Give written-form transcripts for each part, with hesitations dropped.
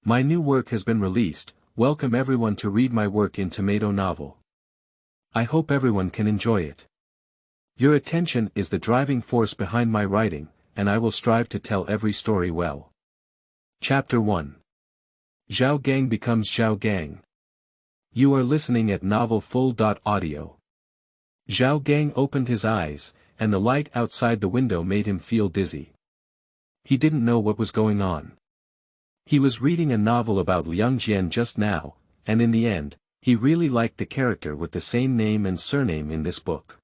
My new work has been released. Welcome everyone to read my work in tomato novel. I hope everyone can enjoy it. Your attention is the driving force behind my writing, and I will strive to tell every story well. Chapter 1. Zhao Gang becomes Zhao Gang. You are listening at Novel Full.audio. Zhao Gang opened his eyes, and the light outside the window made him feel dizzy. He didn't know what was going on. He was reading a novel about Liang Jian just now, and in the end, he really liked the character with the same name and surname in this book.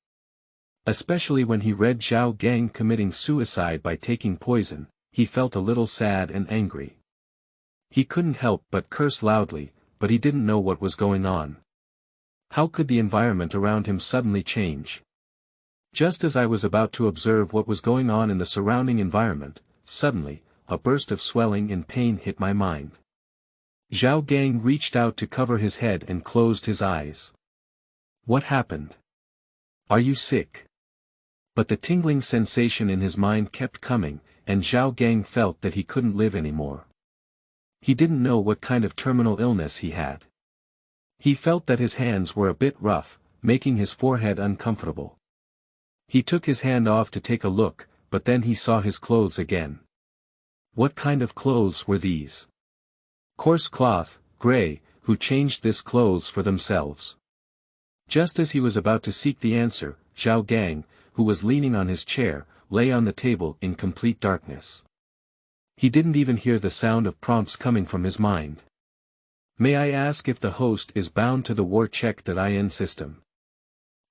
Especially when he read Zhao Gang committing suicide by taking poison, he felt a little sad and angry. He couldn't help but curse loudly, but he didn't know what was going on. How could the environment around him suddenly change? Just as I was about to observe what was going on in the surrounding environment, suddenly, a burst of swelling and pain hit my mind. Zhao Gang reached out to cover his head and closed his eyes. What happened? Are you sick? But the tingling sensation in his mind kept coming, and Zhao Gang felt that he couldn't live anymore. He didn't know what kind of terminal illness he had. He felt that his hands were a bit rough, making his forehead uncomfortable. He took his hand off to take a look, but then he saw his clothes again. What kind of clothes were these? Coarse cloth, gray, who changed this clothes for themselves? Just as he was about to seek the answer, Zhao Gang, who was leaning on his chair, lay on the table in complete darkness. He didn't even hear the sound of prompts coming from his mind. May I ask if the host is bound to the war check.in system?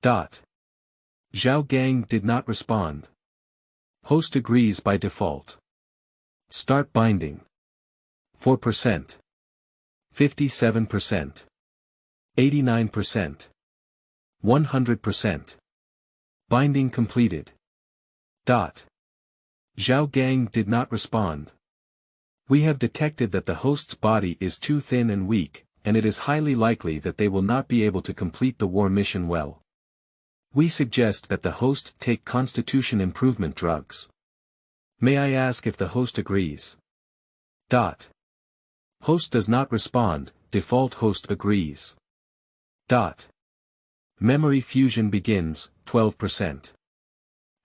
Zhao Gang did not respond. Host agrees by default. Start binding. 4%. 57%. 89%. 100%. Binding completed. Zhao Gang did not respond. We have detected that the host's body is too thin and weak, and it is highly likely that they will not be able to complete the war mission well. We suggest that the host take constitution improvement drugs. May I ask if the host agrees? Host does not respond, default host agrees. Memory fusion begins, 12%.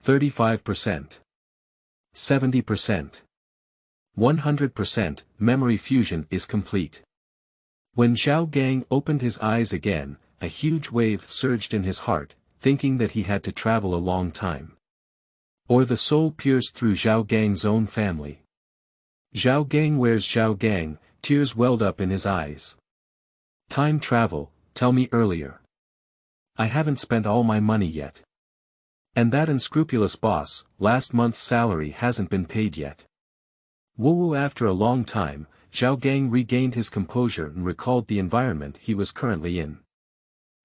35%. 70%. 100%, memory fusion is complete. When Zhao Gang opened his eyes again, a huge wave surged in his heart, thinking that he had to travel a long time. Or the soul pierced through Zhao Gang's own family. Zhao Gang, where's Zhao Gang? Tears welled up in his eyes. Time travel, tell me earlier. I haven't spent all my money yet. And that unscrupulous boss, last month's salary hasn't been paid yet. Woo-woo. After a long time, Zhao Gang regained his composure and recalled the environment he was currently in.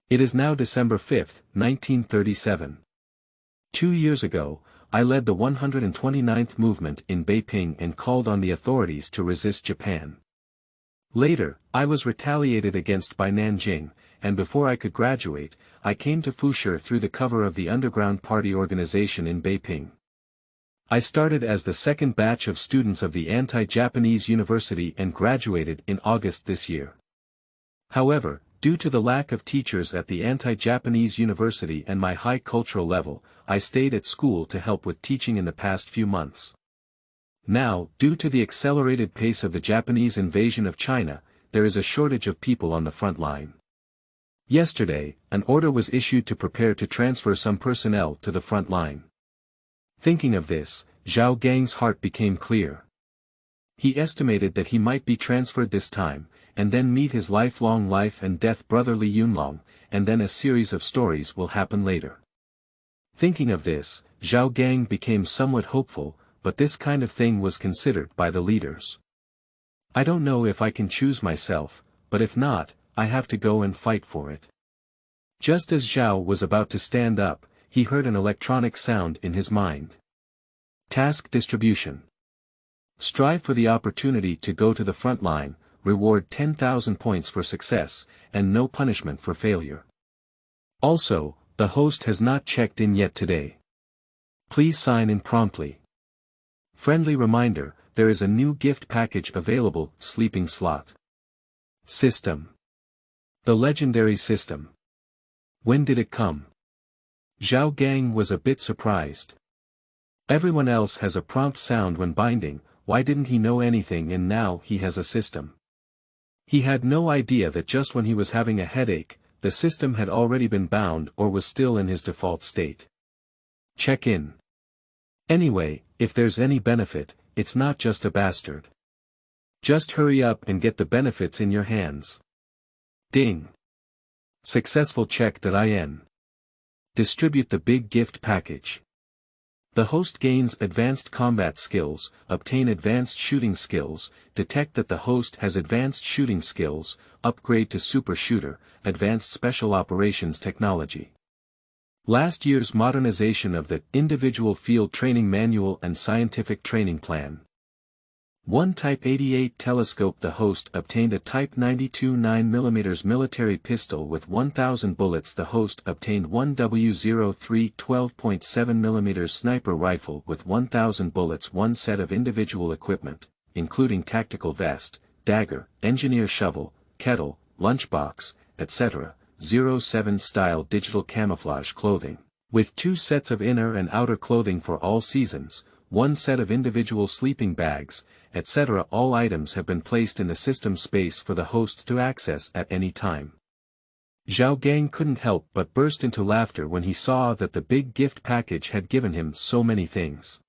It is now December 5, 1937. 2 years ago, I led the 129th movement in Beiping and called on the authorities to resist Japan. Later, I was retaliated against by Nanjing, and before I could graduate, I came to Fusha through the cover of the underground party organization in Beiping. I started as the second batch of students of the anti-Japanese university and graduated in August this year. However, due to the lack of teachers at the anti-Japanese university and my high cultural level, I stayed at school to help with teaching in the past few months. Now, due to the accelerated pace of the Japanese invasion of China, there is a shortage of people on the front line. Yesterday, an order was issued to prepare to transfer some personnel to the front line. Thinking of this, Zhao Gang's heart became clear. He estimated that he might be transferred this time, and then meet his lifelong life and death brotherly Yunlong, and then a series of stories will happen later. Thinking of this, Zhao Gang became somewhat hopeful, but this kind of thing was considered by the leaders. I don't know if I can choose myself, but if not, I have to go and fight for it. Just as Zhao was about to stand up, he heard an electronic sound in his mind. Task distribution. Strive for the opportunity to go to the front line, reward 10,000 points for success, and no punishment for failure. Also, the host has not checked in yet today. Please sign in promptly. Friendly reminder, there is a new gift package available, sleeping slot. System. The legendary system. When did it come? Zhao Gang was a bit surprised. Everyone else has a prompt sound when binding, why didn't he know anything, and now he has a system? He had no idea that just when he was having a headache, the system had already been bound or was still in his default state. Check in. Anyway, if there's any benefit, it's not just a bastard. Just hurry up and get the benefits in your hands. Ding. Successful check.in. Distribute the big gift package. The host gains advanced combat skills, obtain advanced shooting skills, detect that the host has advanced shooting skills, upgrade to super shooter, advanced special operations technology. Last year's modernization of the individual field training manual and scientific training plan. 1 Type 88 telescope. The host obtained a Type 92 9mm military pistol with 1,000 bullets. The host obtained 1 W03 12.7mm sniper rifle with 1,000 bullets. 1 set of individual equipment, including tactical vest, dagger, engineer shovel, kettle, lunchbox, etc. 07 style digital camouflage clothing, with 2 sets of inner and outer clothing for all seasons, 1 set of individual sleeping bags, etc. All items have been placed in the system space for the host to access at any time. Zhao Gang couldn't help but burst into laughter when he saw that the big gift package had given him so many things.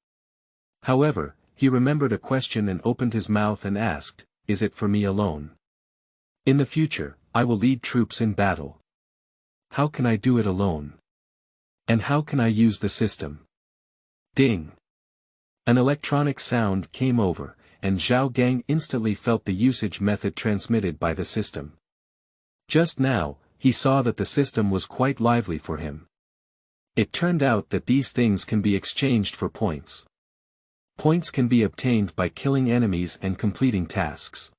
However, he remembered a question and opened his mouth and asked, "Is it for me alone? In the future, I will lead troops in battle. How can I do it alone? And how can I use the system?" Ding! An electronic sound came over, and Zhao Gang instantly felt the usage method transmitted by the system. Just now, he saw that the system was quite lively for him. It turned out that these things can be exchanged for points. Points can be obtained by killing enemies and completing tasks.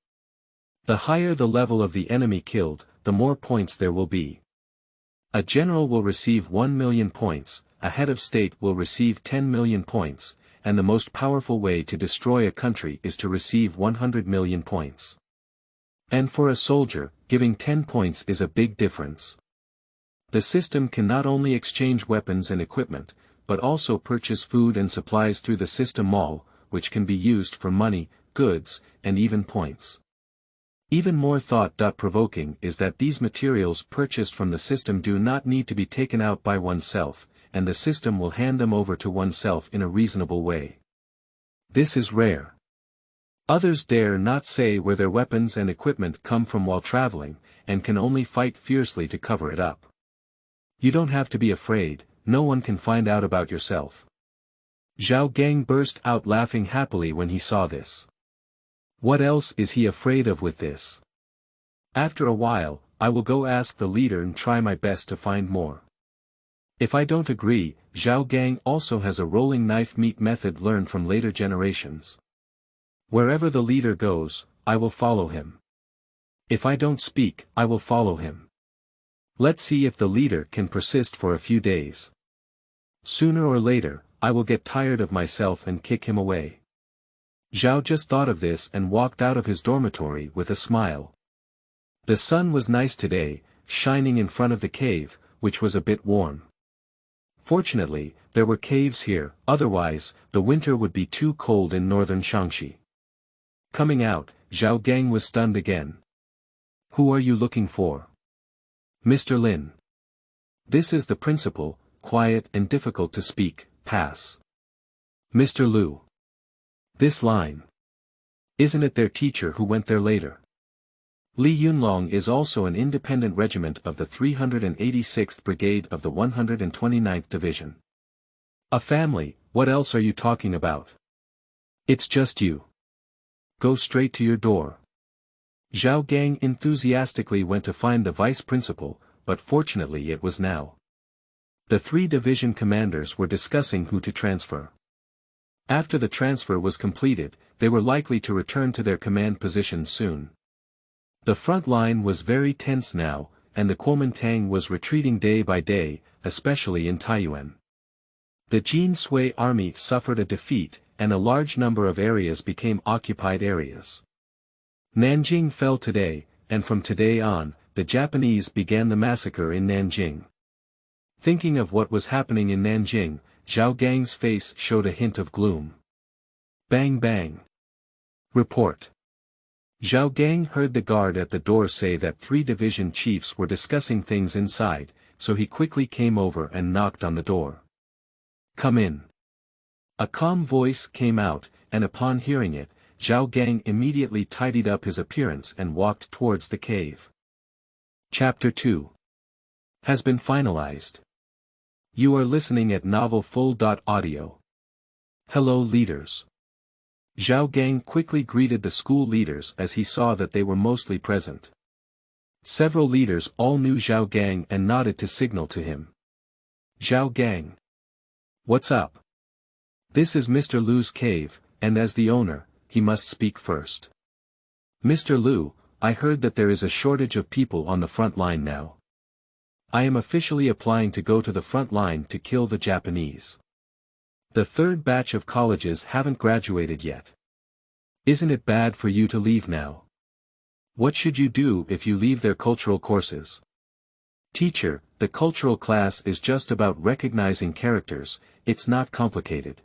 The higher the level of the enemy killed, the more points there will be. A general will receive 1 million points, a head of state will receive 10 million points, and the most powerful way to destroy a country is to receive 100 million points. And for a soldier, giving 10 points is a big difference. The system can not only exchange weapons and equipment, but also purchase food and supplies through the system mall, which can be used for money, goods, and even points. Even more thought-provoking is that these materials purchased from the system do not need to be taken out by oneself, and the system will hand them over to oneself in a reasonable way. This is rare. Others dare not say where their weapons and equipment come from while traveling, and can only fight fiercely to cover it up. You don't have to be afraid, no one can find out about yourself. Zhao Gang burst out laughing happily when he saw this. What else is he afraid of with this? After a while, I will go ask the leader and try my best to find more. If I don't agree, Zhao Gang also has a rolling knife meat method learned from later generations. Wherever the leader goes, I will follow him. If I don't speak, I will follow him. Let's see if the leader can persist for a few days. Sooner or later, I will get tired of myself and kick him away. Zhao just thought of this and walked out of his dormitory with a smile. The sun was nice today, shining in front of the cave, which was a bit warm. Fortunately, there were caves here, otherwise, the winter would be too cold in northern Shaanxi. Coming out, Zhao Gang was stunned again. Who are you looking for? Mr. Lin. This is the principal, quiet and difficult to speak, pass. Mr. Liu. This line. Isn't it their teacher who went there later? Li Yunlong is also an independent regiment of the 386th Brigade of the 129th Division. A family, what else are you talking about? It's just you. Go straight to your door. Zhao Gang enthusiastically went to find the vice principal, but fortunately it was now. The 3 division commanders were discussing who to transfer. After the transfer was completed, they were likely to return to their command positions soon. The front line was very tense now, and the Kuomintang was retreating day by day, especially in Taiyuan. The Jin Sui army suffered a defeat, and a large number of areas became occupied areas. Nanjing fell today, and from today on, the Japanese began the massacre in Nanjing. Thinking of what was happening in Nanjing, Zhao Gang's face showed a hint of gloom. Bang bang. Report. Zhao Gang heard the guard at the door say that 3 division chiefs were discussing things inside, so he quickly came over and knocked on the door. Come in. A calm voice came out, and upon hearing it, Zhao Gang immediately tidied up his appearance and walked towards the cave. Chapter 2 has been finalized. You are listening at novelfull.audio. Hello leaders. Zhao Gang quickly greeted the school leaders as he saw that they were mostly present. Several leaders all knew Zhao Gang and nodded to signal to him. Zhao Gang. What's up? This is Mr. Lu's cave, and as the owner, he must speak first. Mr. Lu, I heard that there is a shortage of people on the front line now. I am officially applying to go to the front line to kill the Japanese. The 3rd batch of colleges haven't graduated yet. Isn't it bad for you to leave now? What should you do if you leave their cultural courses? Teacher, the cultural class is just about recognizing characters, it's not complicated.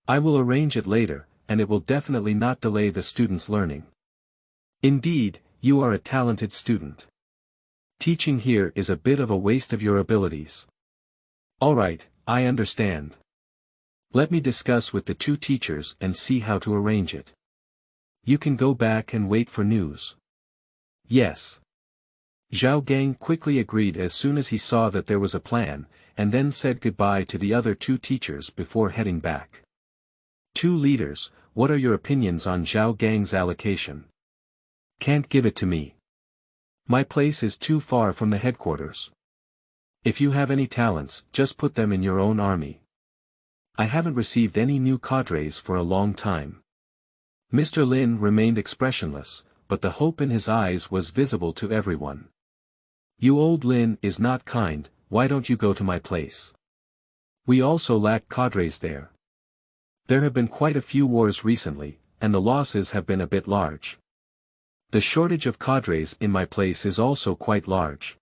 I will arrange it later, and it will definitely not delay the students' learning. Indeed, you are a talented student. Teaching here is a bit of a waste of your abilities. Alright, I understand. Let me discuss with the 2 teachers and see how to arrange it. You can go back and wait for news. Yes. Zhao Gang quickly agreed as soon as he saw that there was a plan, and then said goodbye to the other 2 teachers before heading back. 2 leaders, what are your opinions on Zhao Gang's allocation? Can't give it to me. My place is too far from the headquarters. If you have any talents, just put them in your own army. I haven't received any new cadres for a long time. Mr. Lin remained expressionless, but the hope in his eyes was visible to everyone. You old Lin is not kind, why don't you go to my place? We also lack cadres there. There have been quite a few wars recently, and the losses have been a bit large. The shortage of cadres in my place is also quite large.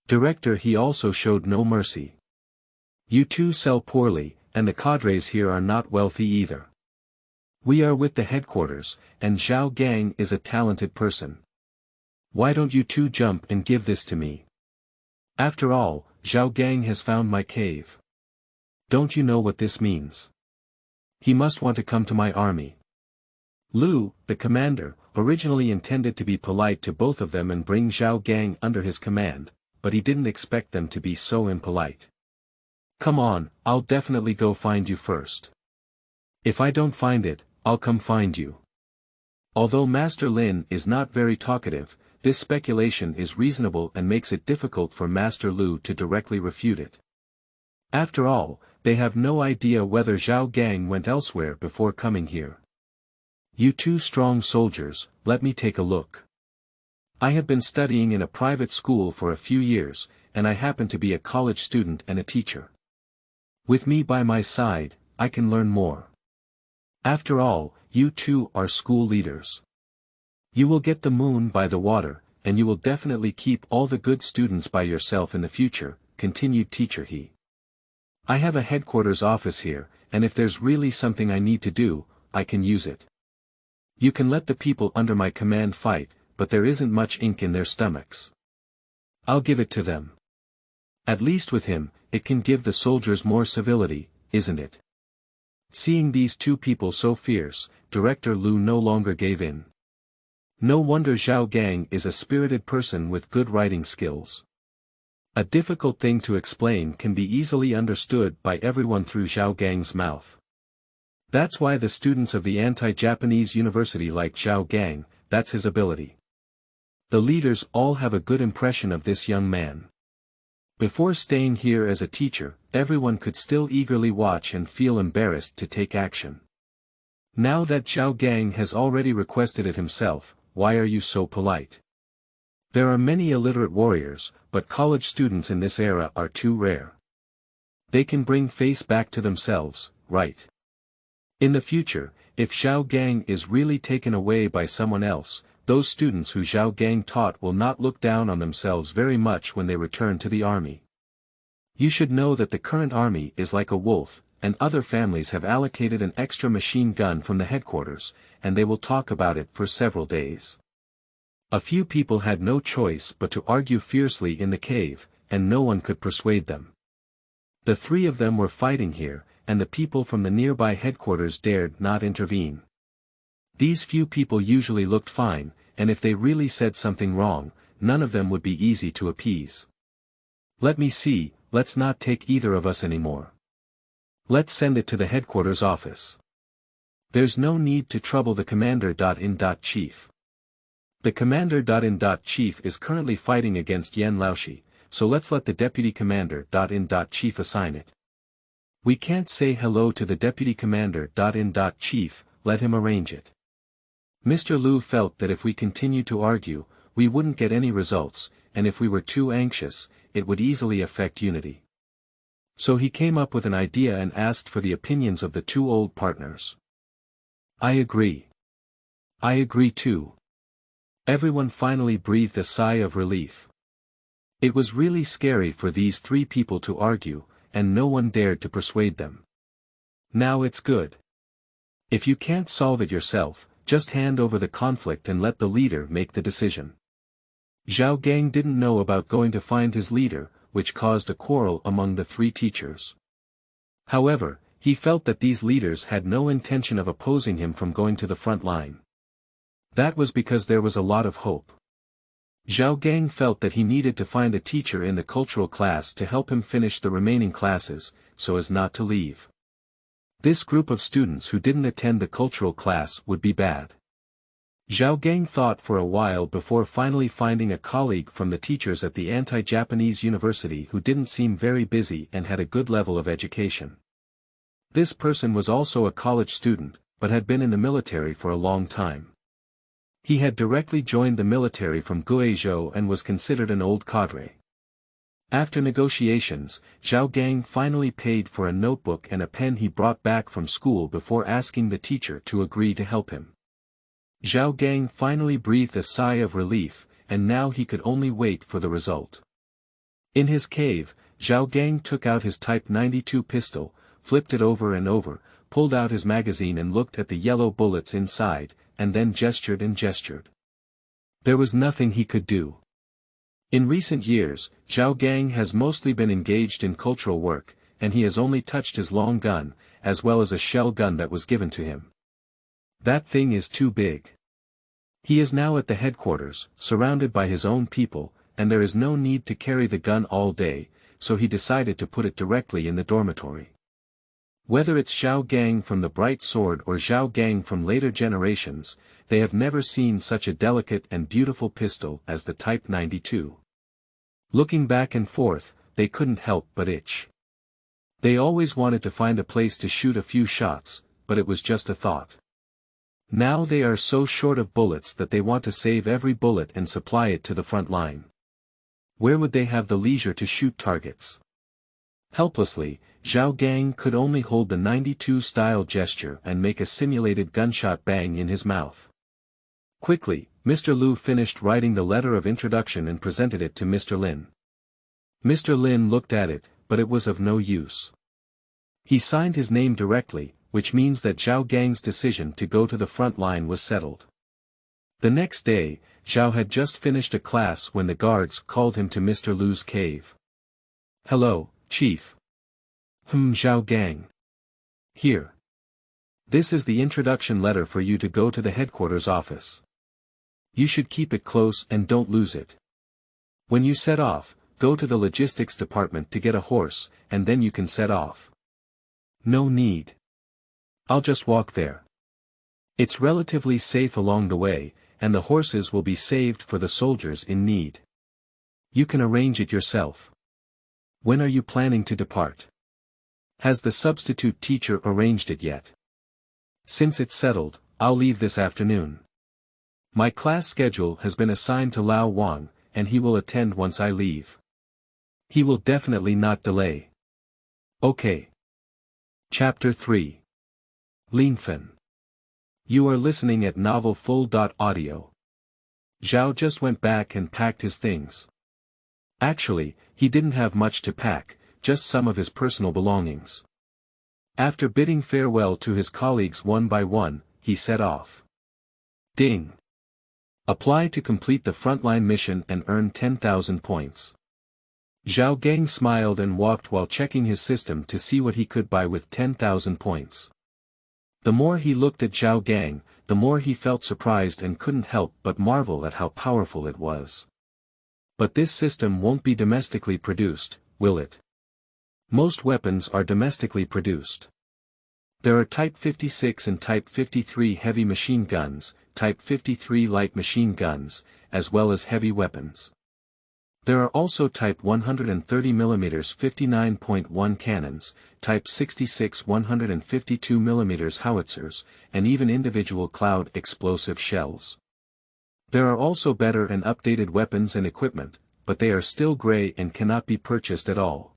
Director, he also showed no mercy. You 2 sell poorly, and the cadres here are not wealthy either. We are with the headquarters, and Zhao Gang is a talented person. Why don't you 2 jump and give this to me? After all, Zhao Gang has found my cave. Don't you know what this means? He must want to come to my army. Lu, the commander, originally intended to be polite to both of them and bring Zhao Gang under his command, but he didn't expect them to be so impolite. Come on, I'll definitely go find you first. If I don't find it, I'll come find you. Although Master Lin is not very talkative, this speculation is reasonable and makes it difficult for Master Lu to directly refute it. After all, they have no idea whether Zhao Gang went elsewhere before coming here. You 2 strong soldiers, let me take a look. I have been studying in a private school for a few years, and I happen to be a college student and a teacher. With me by my side, I can learn more. After all, you 2 are school leaders. You will get the moon by the water, and you will definitely keep all the good students by yourself in the future, continued teacher he. I have a headquarters office here, and if there's really something I need to do, I can use it. You can let the people under my command fight, but there isn't much ink in their stomachs. I'll give it to them. At least with him, it can give the soldiers more civility, isn't it? Seeing these 2 people so fierce, Director Lu no longer gave in. No wonder Zhao Gang is a spirited person with good writing skills. A difficult thing to explain can be easily understood by everyone through Zhao Gang's mouth. That's why the students of the anti-Japanese university like Zhao Gang, that's his ability. The leaders all have a good impression of this young man. Before staying here as a teacher, everyone could still eagerly watch and feel embarrassed to take action. Now that Zhao Gang has already requested it himself, why are you so polite? There are many illiterate warriors, but college students in this era are too rare. They can bring face back to themselves, right? In the future, if Zhao Gang is really taken away by someone else, those students who Zhao Gang taught will not look down on themselves very much when they return to the army. You should know that the current army is like a wolf, and other families have allocated an extra machine gun from the headquarters, and they will talk about it for several days. A few people had no choice but to argue fiercely in the cave, and no one could persuade them. The three of them were fighting here, and the people from the nearby headquarters dared not intervene. These few people usually looked fine, and if they really said something wrong, none of them would be easy to appease. Let me see, let's not take either of us anymore. Let's send it to the headquarters office. There's no need to trouble the commander.in.chief. The commander.in.chief is currently fighting against Yan Laoshi, so let's let the deputy commander.in.chief assign it. We can't say hello to the deputy commander.in.chief, let him arrange it. Mr. Liu felt that if we continued to argue, we wouldn't get any results, and if we were too anxious, it would easily affect unity. So he came up with an idea and asked for the opinions of the two old partners. I agree. I agree too. Everyone finally breathed a sigh of relief. It was really scary for these three people to argue, and no one dared to persuade them. Now it's good. If you can't solve it yourself, just hand over the conflict and let the leader make the decision. Zhao Gang didn't know about going to find his leader, which caused a quarrel among the three teachers. However, he felt that these leaders had no intention of opposing him from going to the front line. That was because there was a lot of hope. Zhao Gang felt that he needed to find a teacher in the cultural class to help him finish the remaining classes, so as not to leave. This group of students who didn't attend the cultural class would be bad. Zhao Gang thought for a while before finally finding a colleague from the teachers at the anti-Japanese university who didn't seem very busy and had a good level of education. This person was also a college student, but had been in the military for a long time. He had directly joined the military from Guizhou and was considered an old cadre. After negotiations, Zhao Gang finally paid for a notebook and a pen he brought back from school before asking the teacher to agree to help him. Zhao Gang finally breathed a sigh of relief, and now he could only wait for the result. In his cave, Zhao Gang took out his Type 92 pistol, flipped it over and over, pulled out his magazine and looked at the yellow bullets inside, and then gestured and gestured. There was nothing he could do. In recent years, Zhao Gang has mostly been engaged in cultural work, and he has only touched his long gun, as well as a shell gun that was given to him. That thing is too big. He is now at the headquarters, surrounded by his own people, and there is no need to carry the gun all day, so he decided to put it directly in the dormitory. Whether it's Zhao Gang from the Bright Sword or Zhao Gang from later generations, they have never seen such a delicate and beautiful pistol as the Type 92. Looking back and forth, they couldn't help but itch. They always wanted to find a place to shoot a few shots, but it was just a thought. Now they are so short of bullets that they want to save every bullet and supply it to the front line. Where would they have the leisure to shoot targets? Helplessly, Zhao Gang could only hold the 92-style gesture and make a simulated gunshot bang in his mouth. Quickly, Mr. Liu finished writing the letter of introduction and presented it to Mr. Lin. Mr. Lin looked at it, but it was of no use. He signed his name directly, which means that Zhao Gang's decision to go to the front line was settled. The next day, Zhao had just finished a class when the guards called him to Mr. Liu's cave. Hello, Chief. Zhao Gang. Here. This is the introduction letter for you to go to the headquarters office. You should keep it close and don't lose it. When you set off, go to the logistics department to get a horse, and then you can set off. No need. I'll just walk there. It's relatively safe along the way, and the horses will be saved for the soldiers in need. You can arrange it yourself. When are you planning to depart? Has the substitute teacher arranged it yet? Since it's settled, I'll leave this afternoon. My class schedule has been assigned to Lao Wang, and he will attend once I leave. He will definitely not delay. Okay. Chapter 3. Linfen. You are listening at Novel Full. Audio. Zhao just went back and packed his things. Actually, he didn't have much to pack, just some of his personal belongings. After bidding farewell to his colleagues one by one, he set off. Ding! Apply to complete the frontline mission and earn 10,000 points. Zhao Gang smiled and walked while checking his system to see what he could buy with 10,000 points. The more he looked at Zhao Gang, the more he felt surprised and couldn't help but marvel at how powerful it was. But this system won't be domestically produced, will it? Most weapons are domestically produced. There are Type 56 and Type 53 heavy machine guns, Type 53 light machine guns, as well as heavy weapons. There are also Type 130mm 59.1 cannons, Type 66 152mm howitzers, and even individual cloud explosive shells. There are also better and updated weapons and equipment, but they are still gray and cannot be purchased at all.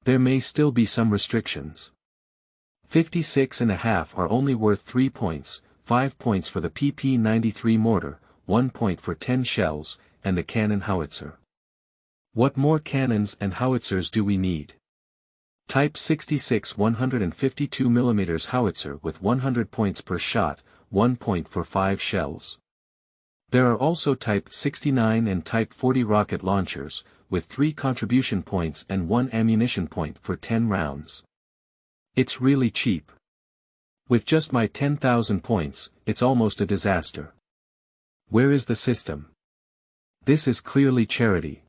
There may still be some restrictions. 56.5 are only worth 3 points, 5 points for the PP-93 mortar, 1 point for 10 shells, and the cannon howitzer. What more cannons and howitzers do we need? Type 66 152mm howitzer with 100 points per shot, 1 point for 5 shells. There are also Type 69 and Type 40 rocket launchers, with 3 contribution points and 1 ammunition point for 10 rounds. It's really cheap. With just my 10,000 points, it's almost a disaster. Where is the system? This is clearly charity.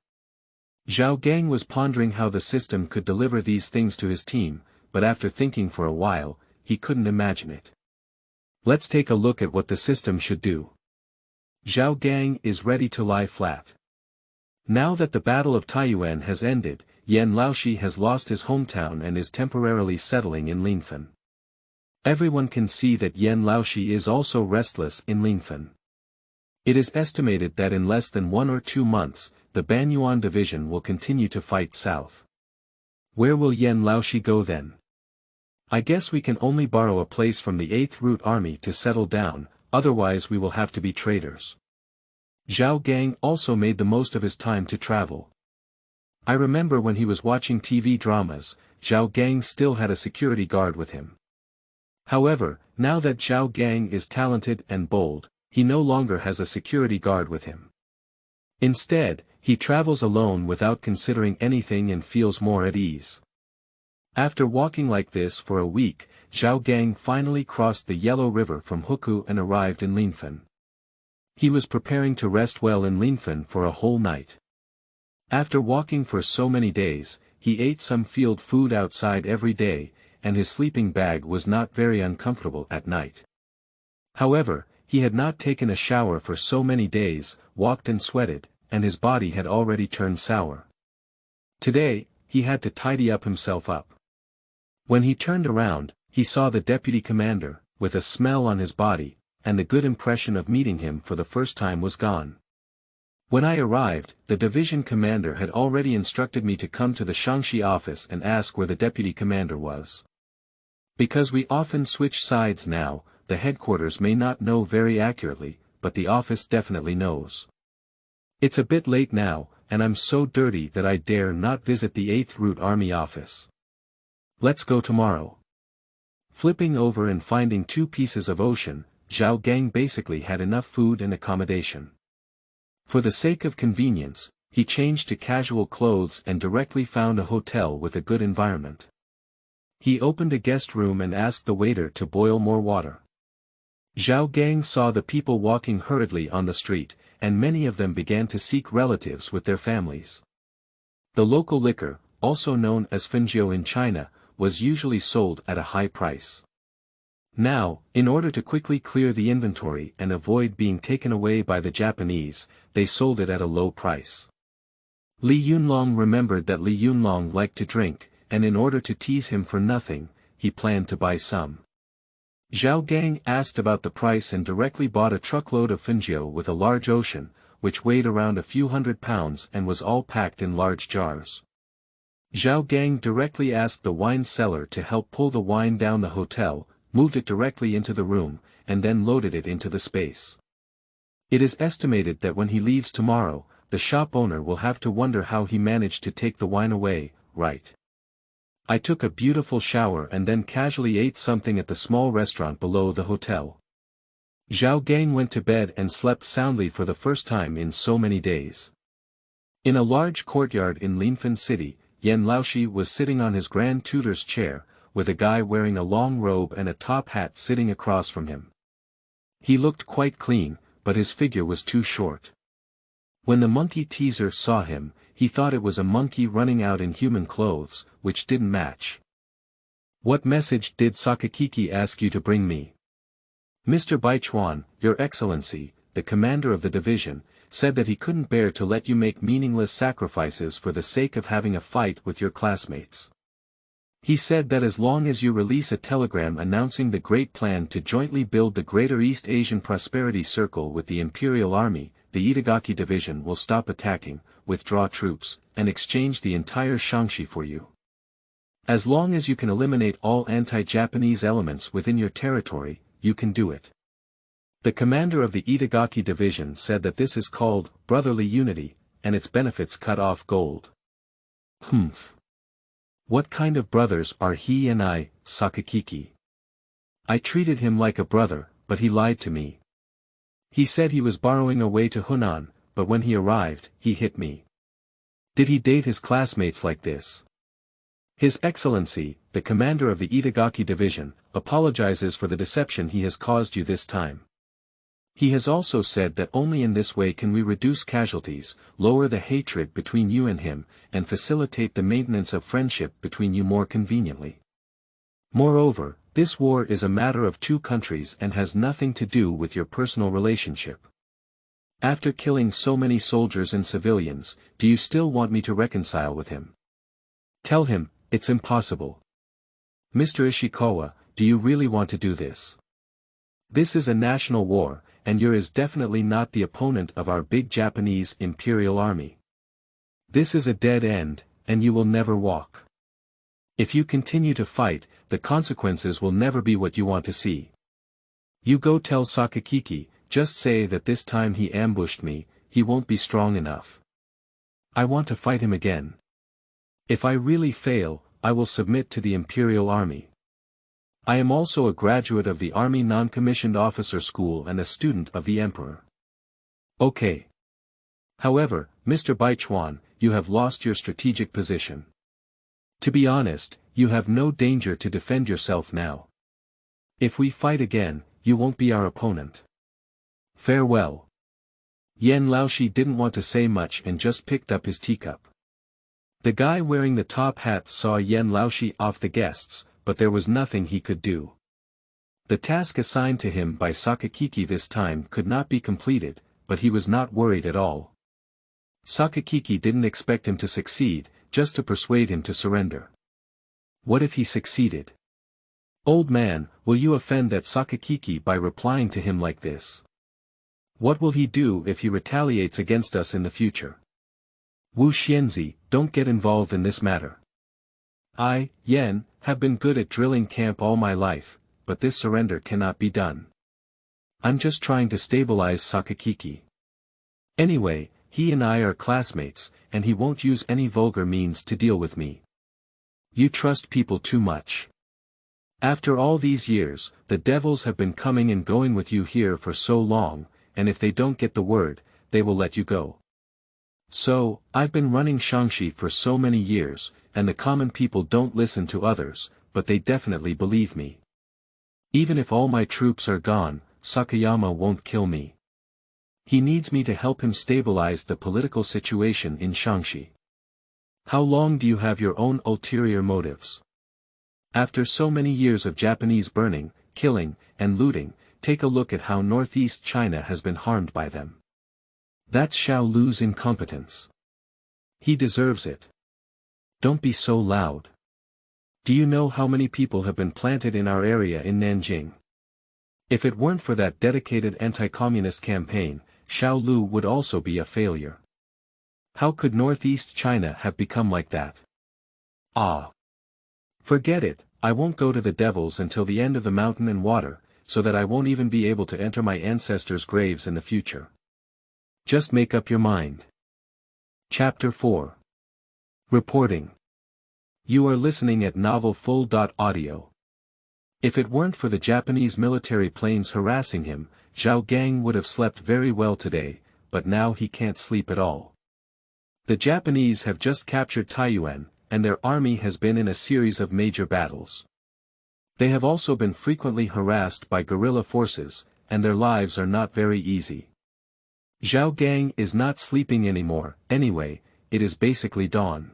Zhao Gang was pondering how the system could deliver these things to his team, but after thinking for a while, he couldn't imagine it. Let's take a look at what the system should do. Zhao Gang is ready to lie flat. Now that the Battle of Taiyuan has ended, Yan Laoshi has lost his hometown and is temporarily settling in Linfen. Everyone can see that Yan Laoshi is also restless in Linfen. It is estimated that in less than 1 or 2 months, the Banyuan division will continue to fight south. Where will Yan Laoshi go then? I guess we can only borrow a place from the 8th Route Army to settle down, otherwise we will have to be traitors. Zhao Gang also made the most of his time to travel. I remember when he was watching TV dramas, Zhao Gang still had a security guard with him. However, now that Zhao Gang is talented and bold, he no longer has a security guard with him. Instead, he travels alone without considering anything and feels more at ease. After walking like this for a week, Zhao Gang finally crossed the Yellow River from Huku and arrived in Linfen. He was preparing to rest well in Linfen for a whole night. After walking for so many days, he ate some field food outside every day, and his sleeping bag was not very uncomfortable at night. However, he had not taken a shower for so many days, walked and sweated, and his body had already turned sour. Today, he had to tidy himself up. When he turned around, he saw the deputy commander, with a smell on his body, and the good impression of meeting him for the first time was gone. When I arrived, the division commander had already instructed me to come to the Shangxi office and ask where the deputy commander was. Because we often switch sides now, the headquarters may not know very accurately, but the office definitely knows. It's a bit late now, and I'm so dirty that I dare not visit the 8th Route Army office. Let's go tomorrow. Flipping over and finding 2 pieces of ocean, Zhao Gang basically had enough food and accommodation. For the sake of convenience, he changed to casual clothes and directly found a hotel with a good environment. He opened a guest room and asked the waiter to boil more water. Zhao Gang saw the people walking hurriedly on the street, and many of them began to seek relatives with their families. The local liquor, also known as finjiu in China, was usually sold at a high price. Now, in order to quickly clear the inventory and avoid being taken away by the Japanese, they sold it at a low price. Li Yunlong remembered that Li Yunlong liked to drink, and in order to tease him for nothing, he planned to buy some. Zhao Gang asked about the price and directly bought a truckload of finjiu with a large ocean, which weighed around a few hundred pounds and was all packed in large jars. Zhao Gang directly asked the wine seller to help pull the wine down the hotel, moved it directly into the room, and then loaded it into the space. It is estimated that when he leaves tomorrow, the shop owner will have to wonder how he managed to take the wine away, right? I took a beautiful shower and then casually ate something at the small restaurant below the hotel. Zhao Gang went to bed and slept soundly for the first time in so many days. In a large courtyard in Linfen city, Yan Laoshi was sitting on his grand tutor's chair, with a guy wearing a long robe and a top hat sitting across from him. He looked quite clean, but his figure was too short. When the monkey teaser saw him, he thought it was a monkey running out in human clothes, which didn't match. "What message did Sakayaki ask you to bring me?" "Mr. Baichuan, Your Excellency, the commander of the division, said that he couldn't bear to let you make meaningless sacrifices for the sake of having a fight with your classmates. He said that as long as you release a telegram announcing the great plan to jointly build the Greater East Asian Prosperity Circle with the Imperial Army, the Itagaki Division will stop attacking, withdraw troops, and exchange the entire Shaanxi for you. As long as you can eliminate all anti-Japanese elements within your territory, you can do it. The commander of the Itagaki Division said that this is called brotherly unity, and its benefits cut off gold." "Humph. What kind of brothers are he and I, Sakayaki? I treated him like a brother, but he lied to me. He said he was borrowing away to Hunan, but when he arrived, he hit me. Did he date his classmates like this?" "His Excellency, the commander of the Itagaki Division, apologizes for the deception he has caused you this time. He has also said that only in this way can we reduce casualties, lower the hatred between you and him, and facilitate the maintenance of friendship between you more conveniently. Moreover, this war is a matter of two countries and has nothing to do with your personal relationship. After killing so many soldiers and civilians, do you still want me to reconcile with him? Tell him, it's impossible. Mr. Ishikawa, do you really want to do this? This is a national war, and you is definitely not the opponent of our big Japanese Imperial Army. This is a dead end, and you will never walk. If you continue to fight, the consequences will never be what you want to see. You go tell Sakayaki, just say that this time he ambushed me, he won't be strong enough. I want to fight him again. If I really fail, I will submit to the Imperial Army. I am also a graduate of the Army Non-Commissioned Officer School and a student of the Emperor. Okay. However, Mr. Baichuan, you have lost your strategic position. To be honest, you have no danger to defend yourself now. If we fight again, you won't be our opponent. Farewell." Yan Laoshi didn't want to say much and just picked up his teacup. The guy wearing the top hat saw Yan Laoshi off the guests, but there was nothing he could do. The task assigned to him by Sakayaki this time could not be completed, but he was not worried at all. Sakayaki didn't expect him to succeed, just to persuade him to surrender. What if he succeeded? Old man, will you offend that Sakayaki by replying to him like this? What will he do if he retaliates against us in the future? Wu Xianzi, don't get involved in this matter. I, Yan, have been good at drilling camp all my life, but this surrender cannot be done. I'm just trying to stabilize Sakayaki. Anyway, he and I are classmates, and he won't use any vulgar means to deal with me. You trust people too much. After all these years, the devils have been coming and going with you here for so long, and if they don't get the word, they will let you go. So, I've been running Shaanxi for so many years, and the common people don't listen to others, but they definitely believe me. Even if all my troops are gone, Sakayama won't kill me. He needs me to help him stabilize the political situation in Shaanxi. How long do you have your own ulterior motives? After so many years of Japanese burning, killing, and looting, take a look at how northeast China has been harmed by them. That's Xiao Lu's incompetence. He deserves it. Don't be so loud. Do you know how many people have been planted in our area in Nanjing? If it weren't for that dedicated anti-communist campaign, Xiao Lu would also be a failure. How could northeast China have become like that? Ah. Forget it, I won't go to the devils until the end of the mountain and water, so that I won't even be able to enter my ancestors' graves in the future. Just make up your mind. Chapter 4. Reporting. You are listening at Novel Full.audio. If it weren't for the Japanese military planes harassing him, Zhao Gang would have slept very well today, but now he can't sleep at all. The Japanese have just captured Taiyuan, and their army has been in a series of major battles. They have also been frequently harassed by guerrilla forces, and their lives are not very easy. Zhao Gang is not sleeping anymore, anyway, it is basically dawn.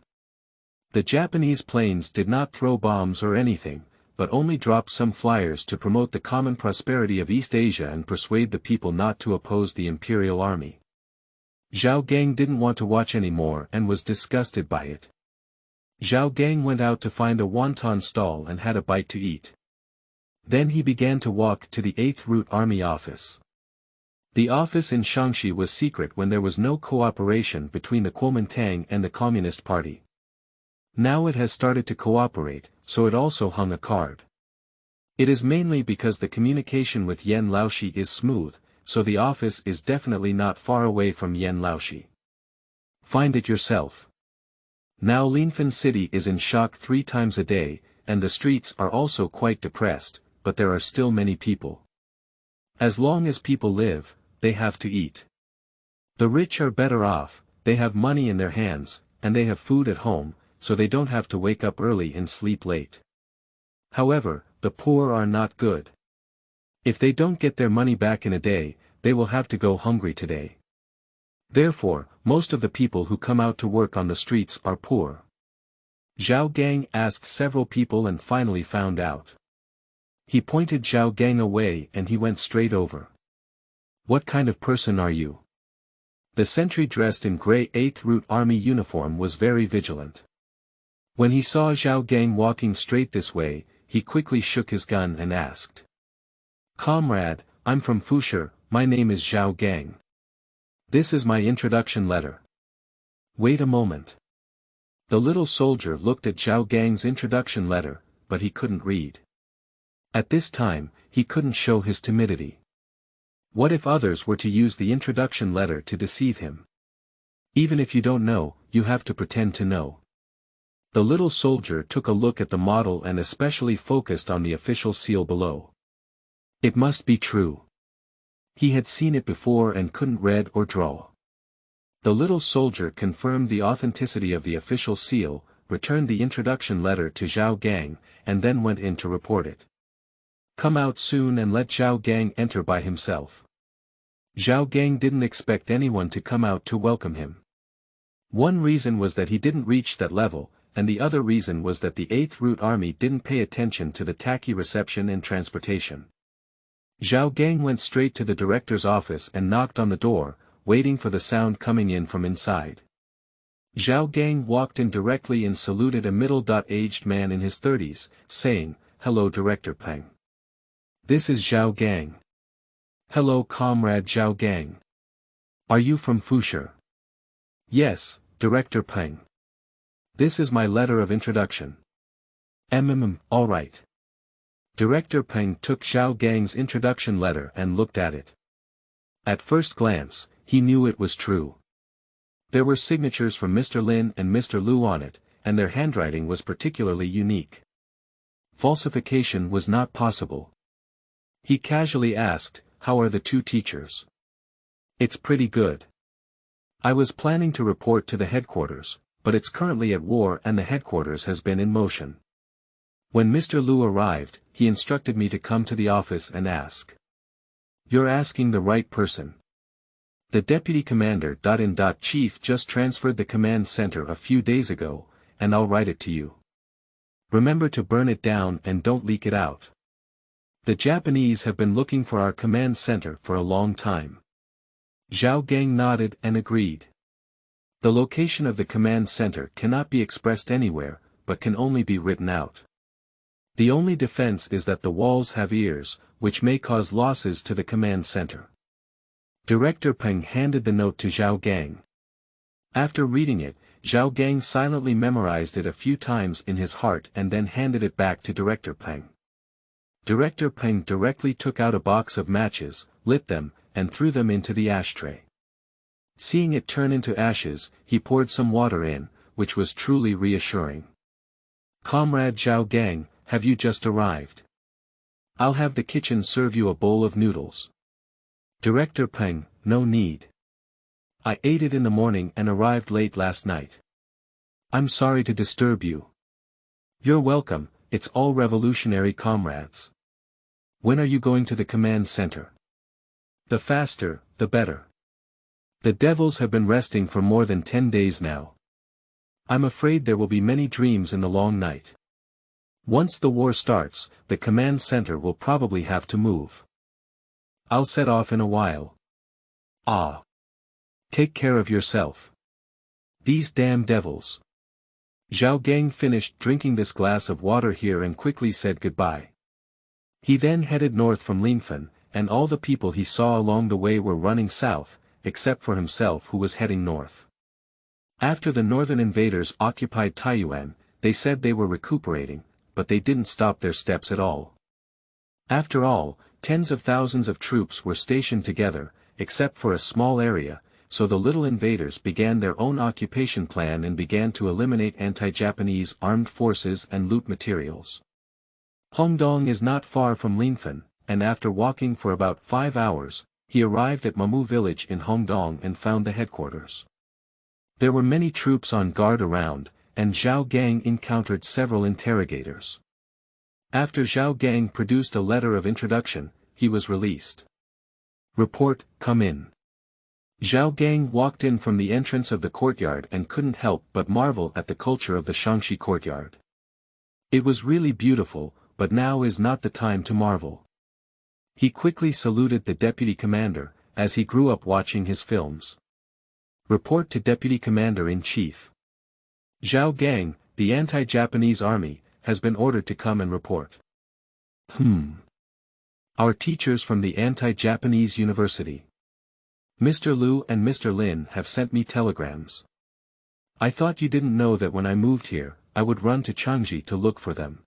The Japanese planes did not throw bombs or anything, but only dropped some flyers to promote the common prosperity of East Asia and persuade the people not to oppose the imperial army. Zhao Gang didn't want to watch anymore and was disgusted by it. Zhao Gang went out to find a wonton stall and had a bite to eat. Then he began to walk to the 8th Route Army office. The office in Shaanxi was secret when there was no cooperation between the Kuomintang and the Communist Party. Now it has started to cooperate, so it also hung a card. It is mainly because the communication with Yan Laoshi is smooth, so the office is definitely not far away from Yan Laoshi. Find it yourself. Now Linfen City is in shock 3 times a day, and the streets are also quite depressed, but there are still many people. As long as people live, they have to eat. The rich are better off, they have money in their hands, and they have food at home, so they don't have to wake up early and sleep late. However, the poor are not good. If they don't get their money back in a day, they will have to go hungry today. Therefore, most of the people who come out to work on the streets are poor. Zhao Gang asked several people and finally found out. He pointed Zhao Gang away and he went straight over. What kind of person are you? The sentry dressed in grey 8th Route Army uniform was very vigilant. When he saw Zhao Gang walking straight this way, he quickly shook his gun and asked. Comrade, I'm from Fusha, my name is Zhao Gang. This is my introduction letter. Wait a moment. The little soldier looked at Zhao Gang's introduction letter, but he couldn't read. At this time, he couldn't show his timidity. What if others were to use the introduction letter to deceive him? Even if you don't know, you have to pretend to know. The little soldier took a look at the model and especially focused on the official seal below. It must be true. He had seen it before and couldn't read or draw. The little soldier confirmed the authenticity of the official seal, returned the introduction letter to Zhao Gang, and then went in to report it. Come out soon and let Zhao Gang enter by himself. Zhao Gang didn't expect anyone to come out to welcome him. One reason was that he didn't reach that level, and the other reason was that the 8th Route Army didn't pay attention to the tacky reception and transportation. Zhao Gang went straight to the director's office and knocked on the door, waiting for the sound coming in from inside. Zhao Gang walked in directly and saluted a middle-aged man in his 30s, saying, "Hello Director Peng. This is Zhao Gang." "Hello Comrade Zhao Gang. Are you from Fusha?" "Yes, Director Peng. This is my letter of introduction." All right." Director Peng took Zhao Gang's introduction letter and looked at it. At first glance, he knew it was true. There were signatures from Mr. Lin and Mr. Lu on it, and their handwriting was particularly unique. Falsification was not possible. He casually asked, "How are the 2 teachers?" "It's pretty good. I was planning to report to the headquarters, but it's currently at war and the headquarters has been in motion. When Mr. Lu arrived, he instructed me to come to the office and ask." "You're asking the right person. The Deputy Commander-in-Chief just transferred the command center a few days ago, and I'll write it to you. Remember to burn it down and don't leak it out. The Japanese have been looking for our command center for a long time." Zhao Gang nodded and agreed. The location of the command center cannot be expressed anywhere, but can only be written out. The only defense is that the walls have ears, which may cause losses to the command center. Director Peng handed the note to Zhao Gang. After reading it, Zhao Gang silently memorized it a few times in his heart and then handed it back to Director Peng. Director Peng directly took out a box of matches, lit them, and threw them into the ashtray. Seeing it turn into ashes, he poured some water in, which was truly reassuring. "Comrade Zhao Gang, have you just arrived? I'll have the kitchen serve you a bowl of noodles." Director Peng, "No need. I ate it in the morning and arrived late last night. I'm sorry to disturb you." "You're welcome, it's all revolutionary comrades. When are you going to the command center?" "The faster, the better. The devils have been resting for more than 10 days now. I'm afraid there will be many dreams in the long night. Once the war starts, the command center will probably have to move. I'll set off in a while." "Ah. Take care of yourself. These damn devils." Zhao Gang finished drinking this glass of water here and quickly said goodbye. He then headed north from Linfen, and all the people he saw along the way were running south, except for himself who was heading north. After the northern invaders occupied Taiyuan, they said they were recuperating, but they didn't stop their steps at all. After all, tens of thousands of troops were stationed together, except for a small area, so the little invaders began their own occupation plan and began to eliminate anti-Japanese armed forces and loot materials. Hongdong is not far from Linfen, and after walking for about 5 hours, he arrived at Mamu village in Hongdong and found the headquarters. There were many troops on guard around, and Zhao Gang encountered several interrogators. After Zhao Gang produced a letter of introduction, he was released. "Report, come in." Zhao Gang walked in from the entrance of the courtyard and couldn't help but marvel at the culture of the Shangxi courtyard. It was really beautiful, but now is not the time to marvel. He quickly saluted the deputy commander, as he grew up watching his films. "Report to Deputy Commander-in-Chief. Zhao Gang, the anti-Japanese army, has been ordered to come and report." Our teachers from the anti-Japanese university. Mr. Liu and Mr. Lin have sent me telegrams. I thought you didn't know that when I moved here, I would run to Changji to look for them.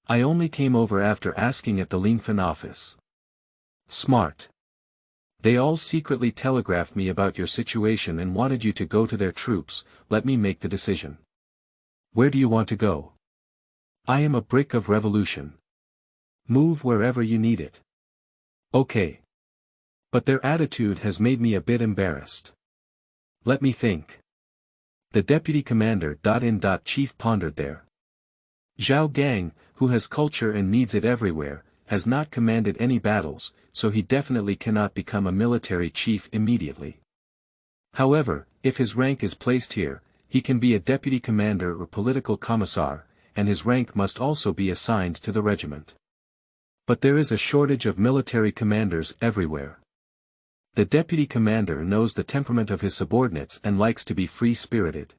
I only came over after asking at the Linfen office. Smart. They all secretly telegraphed me about your situation and wanted you to go to their troops. Let me make the decision. Where do you want to go? I am a brick of revolution. Move wherever you need it. Okay. But their attitude has made me a bit embarrassed. Let me think. The deputy commander-in-chief pondered there. Zhao Gang, who has culture and needs it everywhere, has not commanded any battles, so he definitely cannot become a military chief immediately. However, if his rank is placed here, he can be a deputy commander or political commissar, and his rank must also be assigned to the regiment. But there is a shortage of military commanders everywhere. The deputy commander knows the temperament of his subordinates and likes to be free-spirited.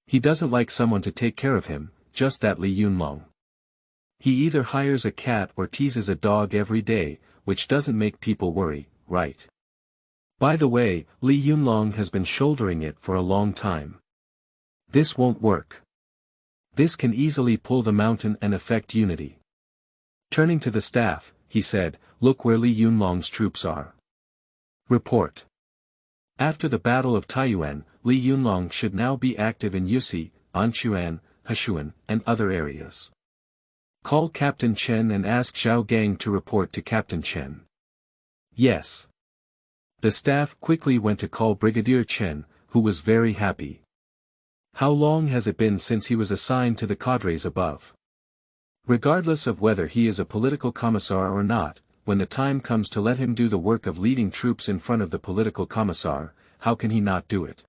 He doesn't like someone to take care of him, just that Li Yunlong. He either hires a cat or teases a dog every day, which doesn't make people worry, right? By the way, Li Yunlong has been shouldering it for a long time. This won't work. This can easily pull the mountain and affect unity. Turning to the staff, he said, "Look where Li Yunlong's troops are. Report." After the Battle of Taiyuan, Li Yunlong should now be active in Yusi, Anchuan, Heshuan, and other areas. Call Captain Chen and ask Zhao Gang to report to Captain Chen. Yes. The staff quickly went to call Brigadier Chen, who was very happy. How long has it been since he was assigned to the cadres above? Regardless of whether he is a political commissar or not, when the time comes to let him do the work of leading troops in front of the political commissar, how can he not do it?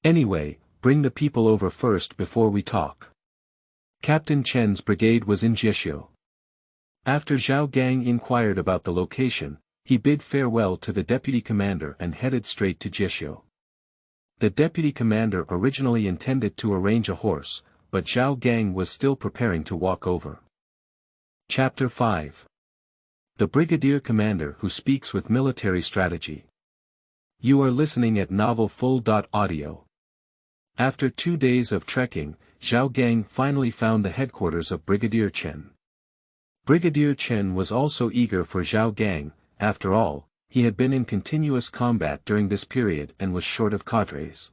Anyway, bring the people over first before we talk. Captain Chen's brigade was in Jieshio. After Zhao Gang inquired about the location, he bid farewell to the deputy commander and headed straight to Jieshio. The deputy commander originally intended to arrange a horse, but Zhao Gang was still preparing to walk over. Chapter 5. The Brigadier Commander who speaks with military strategy. You are listening at novelfull.audio. After 2 days of trekking, Zhao Gang finally found the headquarters of Brigadier Chun. Brigadier Chun was also eager for Zhao Gang. After all, he had been in continuous combat during this period and was short of cadres.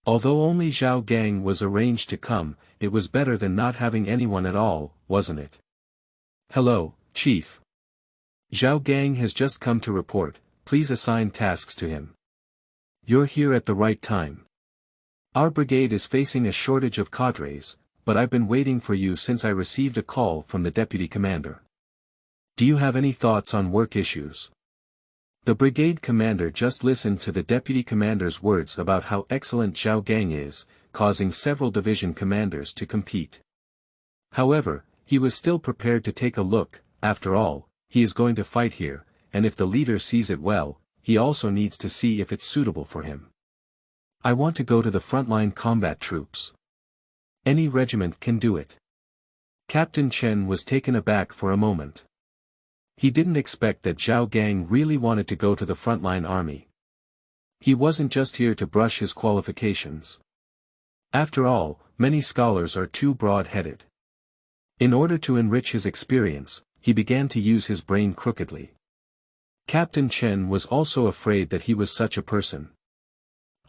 Although only Zhao Gang was arranged to come, it was better than not having anyone at all, wasn't it? Hello, Chief. Zhao Gang has just come to report, please assign tasks to him. You're here at the right time. Our brigade is facing a shortage of cadres, but I've been waiting for you since I received a call from the deputy commander. Do you have any thoughts on work issues? The brigade commander just listened to the deputy commander's words about how excellent Zhao Gang is, causing several division commanders to compete. However, he was still prepared to take a look. After all, he is going to fight here, and if the leader sees it well, he also needs to see if it's suitable for him. I want to go to the frontline combat troops. Any regiment can do it. Captain Chen was taken aback for a moment. He didn't expect that Zhao Gang really wanted to go to the frontline army. He wasn't just here to brush his qualifications. After all, many scholars are too broad-headed. In order to enrich his experience, he began to use his brain crookedly. Captain Chen was also afraid that he was such a person.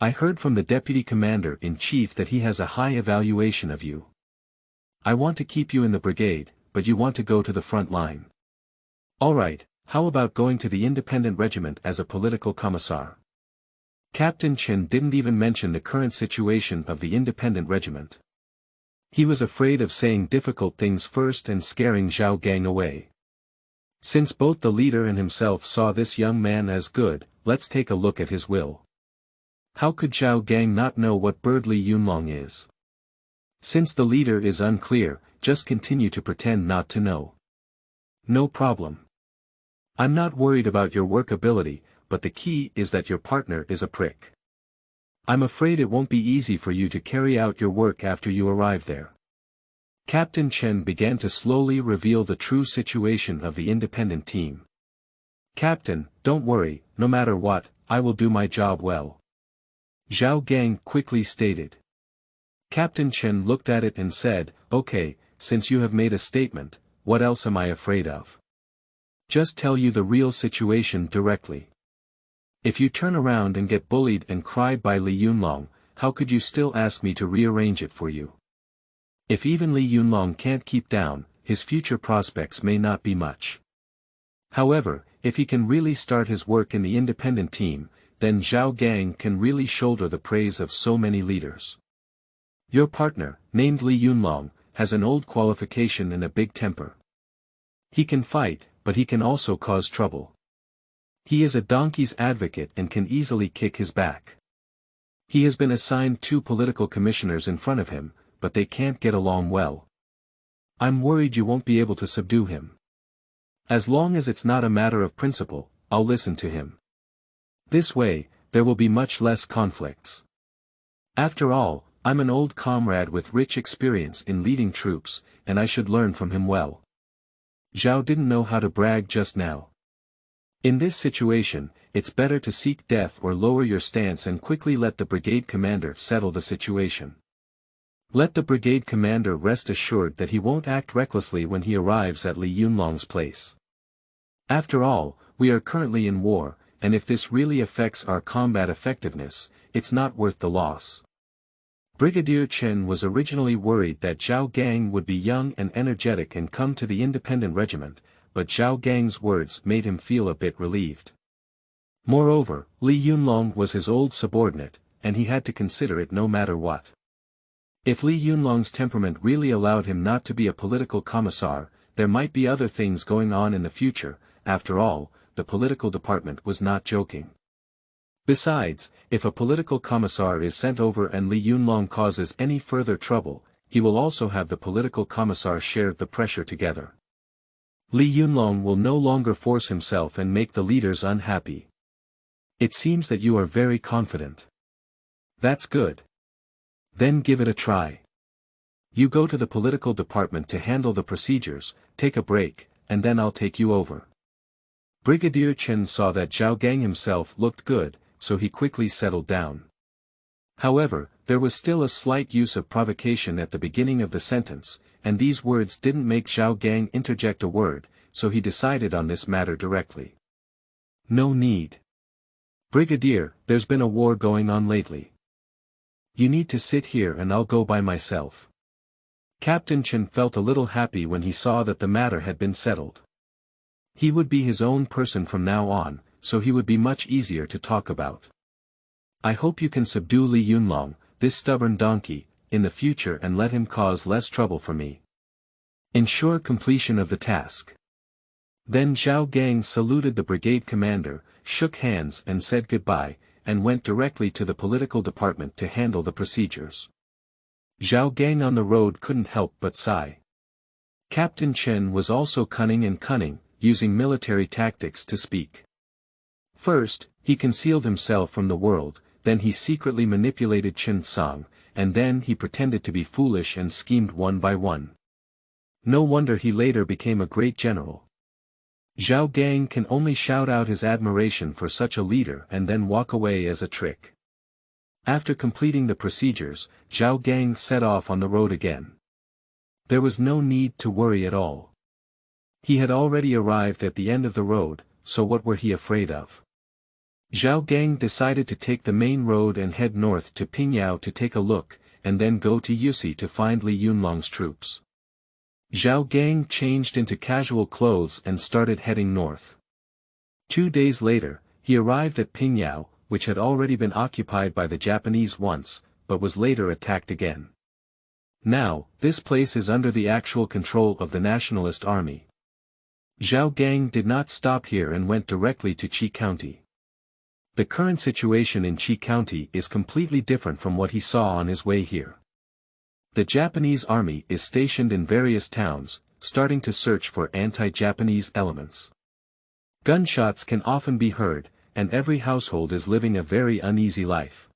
I heard from the deputy commander-in-chief that he has a high evaluation of you. I want to keep you in the brigade, but you want to go to the front line. Alright, how about going to the independent regiment as a political commissar? Captain Chen didn't even mention the current situation of the independent regiment. He was afraid of saying difficult things first and scaring Zhao Gang away. Since both the leader and himself saw this young man as good, let's take a look at his will. How could Zhao Gang not know what bird Li Yunlong is? Since the leader is unclear, just continue to pretend not to know. No problem. I'm not worried about your work ability, but the key is that your partner is a prick. I'm afraid it won't be easy for you to carry out your work after you arrive there. Captain Chen began to slowly reveal the true situation of the independent team. Captain, don't worry, no matter what, I will do my job well. Zhao Gang quickly stated. Captain Chen looked at it and said, okay, since you have made a statement, what else am I afraid of? Just tell you the real situation directly. If you turn around and get bullied and cried by Li Yunlong, how could you still ask me to rearrange it for you? If even Li Yunlong can't keep down, his future prospects may not be much. However, if he can really start his work in the independent team, then Zhao Gang can really shoulder the praise of so many leaders. Your partner, named Li Yunlong, has an old qualification and a big temper. He can fight, but he can also cause trouble. He is a donkey's advocate and can easily kick his back. He has been assigned 2 political commissioners in front of him, but they can't get along well. I'm worried you won't be able to subdue him. As long as it's not a matter of principle, I'll listen to him. This way, there will be much less conflicts. After all, I'm an old comrade with rich experience in leading troops, and I should learn from him well. Zhao didn't know how to brag just now. In this situation, it's better to seek death or lower your stance and quickly let the brigade commander settle the situation. Let the brigade commander rest assured that he won't act recklessly when he arrives at Li Yunlong's place. After all, we are currently in war, and if this really affects our combat effectiveness, it's not worth the loss. Brigadier Chen was originally worried that Zhao Gang would be young and energetic and come to the independent regiment, but Zhao Gang's words made him feel a bit relieved. Moreover, Li Yunlong was his old subordinate, and he had to consider it no matter what. If Li Yunlong's temperament really allowed him not to be a political commissar, there might be other things going on in the future. After all, the political department was not joking. Besides, if a political commissar is sent over and Li Yunlong causes any further trouble, he will also have the political commissar share the pressure together. Li Yunlong will no longer force himself and make the leaders unhappy. It seems that you are very confident. That's good. Then give it a try. You go to the political department to handle the procedures, take a break, and then I'll take you over. Brigadier Chen saw that Zhao Gang himself looked good, so he quickly settled down. However, there was still a slight use of provocation at the beginning of the sentence, and these words didn't make Zhao Gang interject a word, so he decided on this matter directly. No need. Brigadier, there's been a war going on lately. You need to sit here and I'll go by myself. Captain Chun felt a little happy when he saw that the matter had been settled. He would be his own person from now on, so he would be much easier to talk about. I hope you can subdue Li Yunlong, this stubborn donkey, in the future and let him cause less trouble for me. Ensure completion of the task. Then Zhao Gang saluted the brigade commander, shook hands and said goodbye, and went directly to the political department to handle the procedures. Zhao Gang on the road couldn't help but sigh. Captain Chun was also cunning, using military tactics to speak. First, he concealed himself from the world, then he secretly manipulated Chun Song, and then he pretended to be foolish and schemed one by one. No wonder he later became a great general. Zhao Gang can only shout out his admiration for such a leader and then walk away as a trick. After completing the procedures, Zhao Gang set off on the road again. There was no need to worry at all. He had already arrived at the end of the road, so what were he afraid of? Zhao Gang decided to take the main road and head north to Pingyao to take a look, and then go to Yusi to find Li Yunlong's troops. Zhao Gang changed into casual clothes and started heading north. 2 days later, he arrived at Pingyao, which had already been occupied by the Japanese once, but was later attacked again. Now, this place is under the actual control of the Nationalist Army. Zhao Gang did not stop here and went directly to Qi County. The current situation in Qi County is completely different from what he saw on his way here. The Japanese army is stationed in various towns, starting to search for anti-Japanese elements. Gunshots can often be heard, and every household is living a very uneasy life.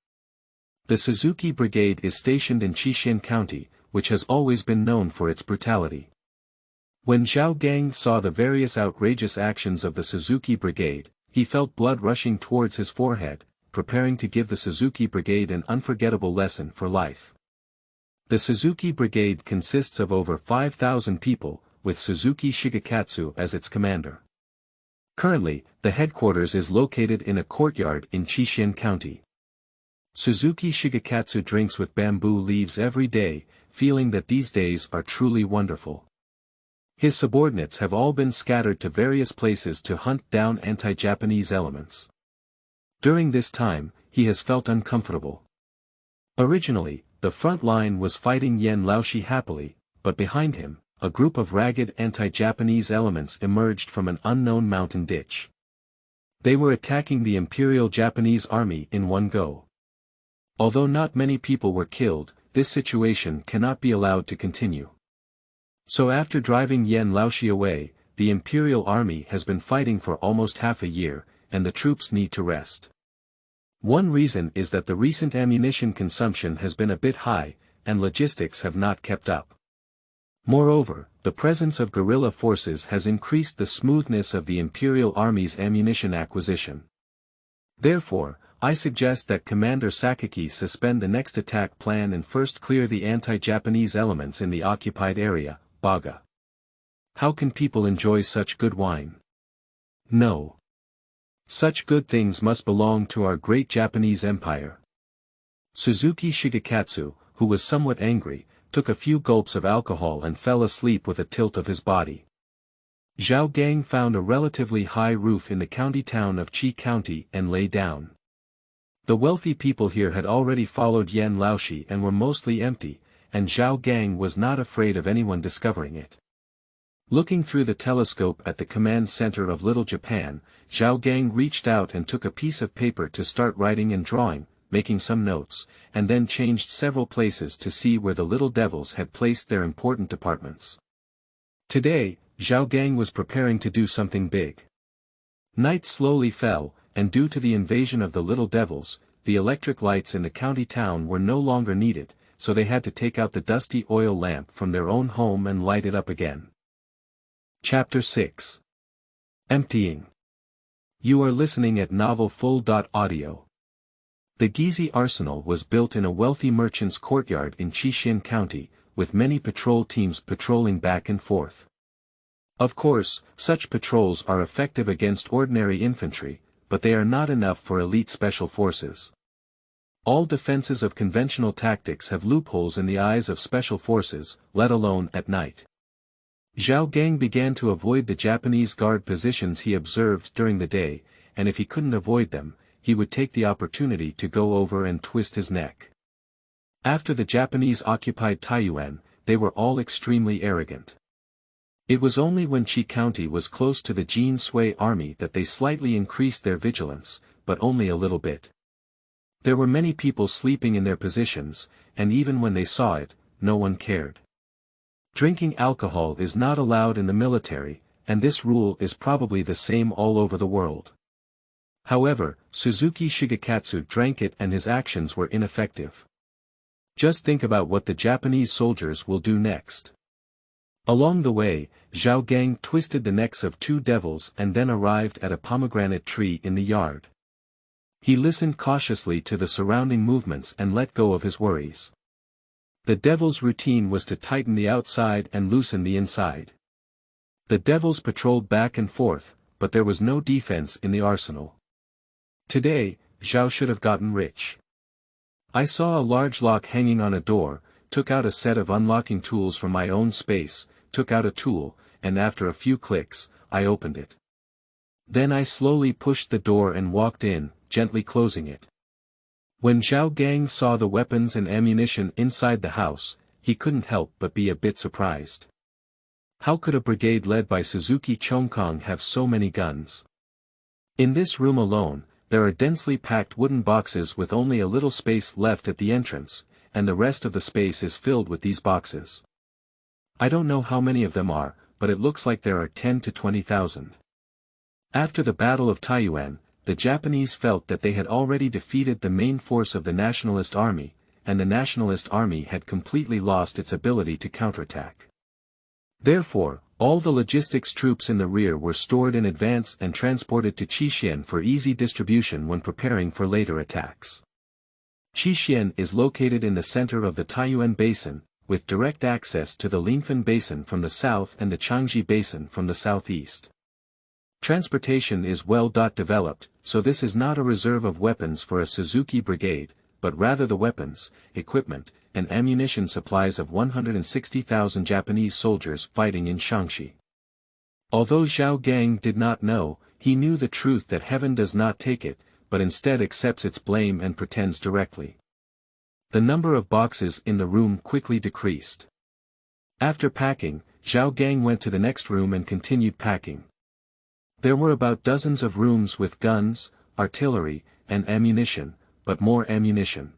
The Suzuki Brigade is stationed in Qixin County, which has always been known for its brutality. When Zhao Gang saw the various outrageous actions of the Suzuki Brigade, he felt blood rushing towards his forehead, preparing to give the Suzuki Brigade an unforgettable lesson for life. The Suzuki Brigade consists of over 5,000 people, with Suzuki Shigekatsu as its commander. Currently, the headquarters is located in a courtyard in Qixin County. Suzuki Shigekatsu drinks with bamboo leaves every day, feeling that these days are truly wonderful. His subordinates have all been scattered to various places to hunt down anti-Japanese elements. During this time, he has felt uncomfortable. Originally, the front line was fighting Yan Laoshi happily, but behind him, a group of ragged anti-Japanese elements emerged from an unknown mountain ditch. They were attacking the Imperial Japanese Army in one go. Although not many people were killed, this situation cannot be allowed to continue. So after driving Yan Laoshi away, the Imperial Army has been fighting for almost half a year, and the troops need to rest. One reason is that the recent ammunition consumption has been a bit high, and logistics have not kept up. Moreover, the presence of guerrilla forces has increased the smoothness of the Imperial Army's ammunition acquisition. Therefore, I suggest that Commander Sakayaki suspend the next attack plan and first clear the anti-Japanese elements in the occupied area, Baga. How can people enjoy such good wine? No. Such good things must belong to our great Japanese Empire. Suzuki Shigekatsu, who was somewhat angry, took a few gulps of alcohol and fell asleep with a tilt of his body. Zhao Gang found a relatively high roof in the county town of Qi County and lay down. The wealthy people here had already followed Yan Laoshi and were mostly empty, and Zhao Gang was not afraid of anyone discovering it. Looking through the telescope at the command center of Little Japan, Zhao Gang reached out and took a piece of paper to start writing and drawing, making some notes, and then changed several places to see where the little devils had placed their important departments. Today, Zhao Gang was preparing to do something big. Night slowly fell, and due to the invasion of the little devils, the electric lights in the county town were no longer needed, so they had to take out the dusty oil lamp from their own home and light it up again. Chapter 6. Emptying. You are listening at novelfull.audio. The Gizi arsenal was built in a wealthy merchant's courtyard in Qixin County, with many patrol teams patrolling back and forth. Of course, such patrols are effective against ordinary infantry, but they are not enough for elite special forces. All defenses of conventional tactics have loopholes in the eyes of special forces, let alone at night. Zhao Gang began to avoid the Japanese guard positions he observed during the day, and if he couldn't avoid them, he would take the opportunity to go over and twist his neck. After the Japanese occupied Taiyuan, they were all extremely arrogant. It was only when Qi County was close to the Jin Sui army that they slightly increased their vigilance, but only a little bit. There were many people sleeping in their positions, and even when they saw it, no one cared. Drinking alcohol is not allowed in the military, and this rule is probably the same all over the world. However, Suzuki Shigekatsu drank it and his actions were ineffective. Just think about what the Japanese soldiers will do next. Along the way, Zhao Gang twisted the necks of 2 devils and then arrived at a pomegranate tree in the yard. He listened cautiously to the surrounding movements and let go of his worries. The devil's routine was to tighten the outside and loosen the inside. The devils patrolled back and forth, but there was no defense in the arsenal. Today, Zhao should have gotten rich. I saw a large lock hanging on a door, took out a set of unlocking tools from my own space, took out a tool, and after a few clicks, I opened it. Then I slowly pushed the door and walked in, gently closing it. When Zhao Gang saw the weapons and ammunition inside the house, he couldn't help but be a bit surprised. How could a brigade led by Suzuki Chongkong have so many guns? In this room alone, there are densely packed wooden boxes with only a little space left at the entrance, and the rest of the space is filled with these boxes. I don't know how many of them are, but it looks like there are 10 to 20,000. After the Battle of Taiyuan, the Japanese felt that they had already defeated the main force of the Nationalist Army, and the Nationalist Army had completely lost its ability to counterattack. Therefore, all the logistics troops in the rear were stored in advance and transported to Qixin for easy distribution when preparing for later attacks. Qixin is located in the center of the Taiyuan Basin, with direct access to the Linfen Basin from the south and the Changji Basin from the southeast. Transportation is well developed, so this is not a reserve of weapons for a Suzuki brigade, but rather the weapons, equipment, and ammunition supplies of 160,000 Japanese soldiers fighting in Shaanxi. Although Zhao Gang did not know, he knew the truth that heaven does not take it, but instead accepts its blame and pretends directly. The number of boxes in the room quickly decreased. After packing, Zhao Gang went to the next room and continued packing. There were about dozens of rooms with guns, artillery, and ammunition, but more ammunition.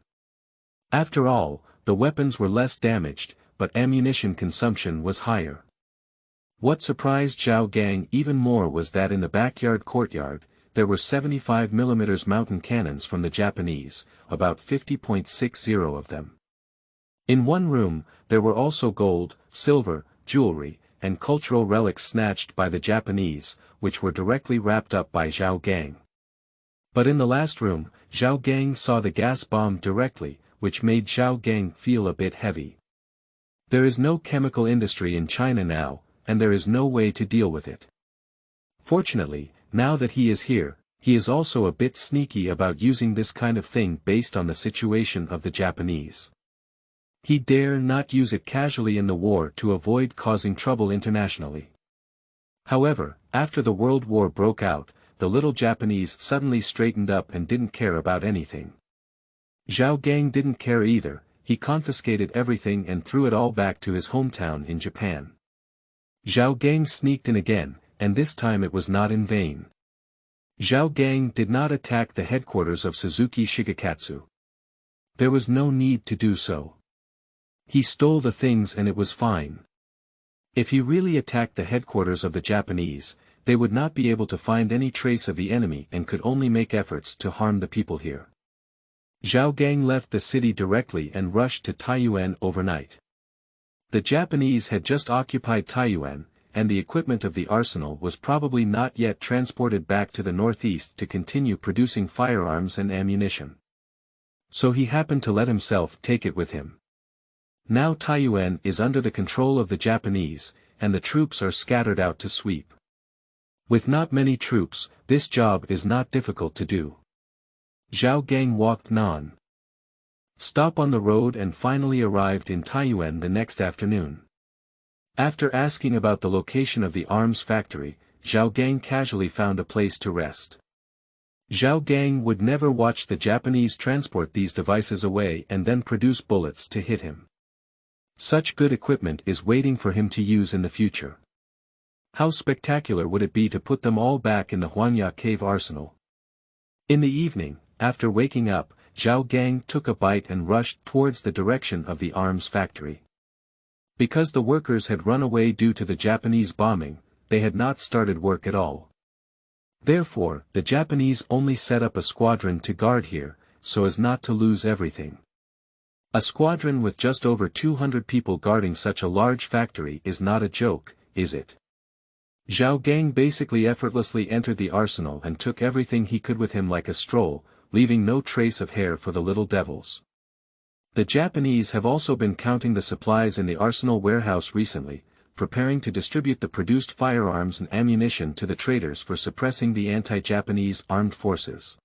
After all, the weapons were less damaged, but ammunition consumption was higher. What surprised Zhao Gang even more was that in the backyard courtyard, there were 75mm mountain cannons from the Japanese, about 50.60 of them. In one room, there were also gold, silver, jewelry, and cultural relics snatched by the Japanese, which were directly wrapped up by Zhao Gang. But in the last room, Zhao Gang saw the gas bomb directly, which made Zhao Gang feel a bit heavy. There is no chemical industry in China now, and there is no way to deal with it. Fortunately, now that he is here, he is also a bit sneaky about using this kind of thing based on the situation of the Japanese. He dare not use it casually in the war to avoid causing trouble internationally. However, after the World War broke out, the little Japanese suddenly straightened up and didn't care about anything. Zhao Gang didn't care either, he confiscated everything and threw it all back to his hometown in Japan. Zhao Gang sneaked in again, and this time it was not in vain. Zhao Gang did not attack the headquarters of Suzuki Shigekatsu. There was no need to do so. He stole the things and it was fine. If he really attacked the headquarters of the Japanese, they would not be able to find any trace of the enemy and could only make efforts to harm the people here. Zhao Gang left the city directly and rushed to Taiyuan overnight. The Japanese had just occupied Taiyuan, and the equipment of the arsenal was probably not yet transported back to the northeast to continue producing firearms and ammunition. So he happened to let himself take it with him. Now Taiyuan is under the control of the Japanese, and the troops are scattered out to sweep. With not many troops, this job is not difficult to do. Zhao Gang walked non-stop on the road and finally arrived in Taiyuan the next afternoon. After asking about the location of the arms factory, Zhao Gang casually found a place to rest. Zhao Gang would never watch the Japanese transport these devices away and then produce bullets to hit him. Such good equipment is waiting for him to use in the future. How spectacular would it be to put them all back in the Huanya cave arsenal? In the evening, after waking up, Zhao Gang took a bite and rushed towards the direction of the arms factory. Because the workers had run away due to the Japanese bombing, they had not started work at all. Therefore, the Japanese only set up a squadron to guard here, so as not to lose everything. A squadron with just over 200 people guarding such a large factory is not a joke, is it? Zhao Gang basically effortlessly entered the arsenal and took everything he could with him like a stroll, leaving no trace of hair for the little devils. The Japanese have also been counting the supplies in the arsenal warehouse recently, preparing to distribute the produced firearms and ammunition to the traders for suppressing the anti-Japanese armed forces.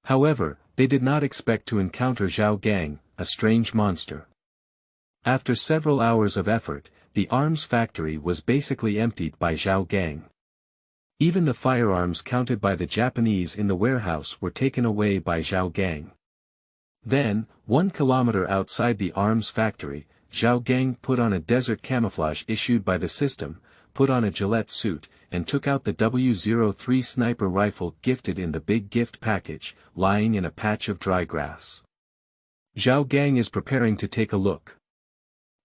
However, they did not expect to encounter Zhao Gang, a strange monster. After several hours of effort, the arms factory was basically emptied by Zhao Gang. Even the firearms counted by the Japanese in the warehouse were taken away by Zhao Gang. Then, 1 kilometer outside the arms factory, Zhao Gang put on a desert camouflage issued by the system, put on a Gillette suit, and took out the W03 sniper rifle gifted in the big gift package, lying in a patch of dry grass. Zhao Gang is preparing to take a look.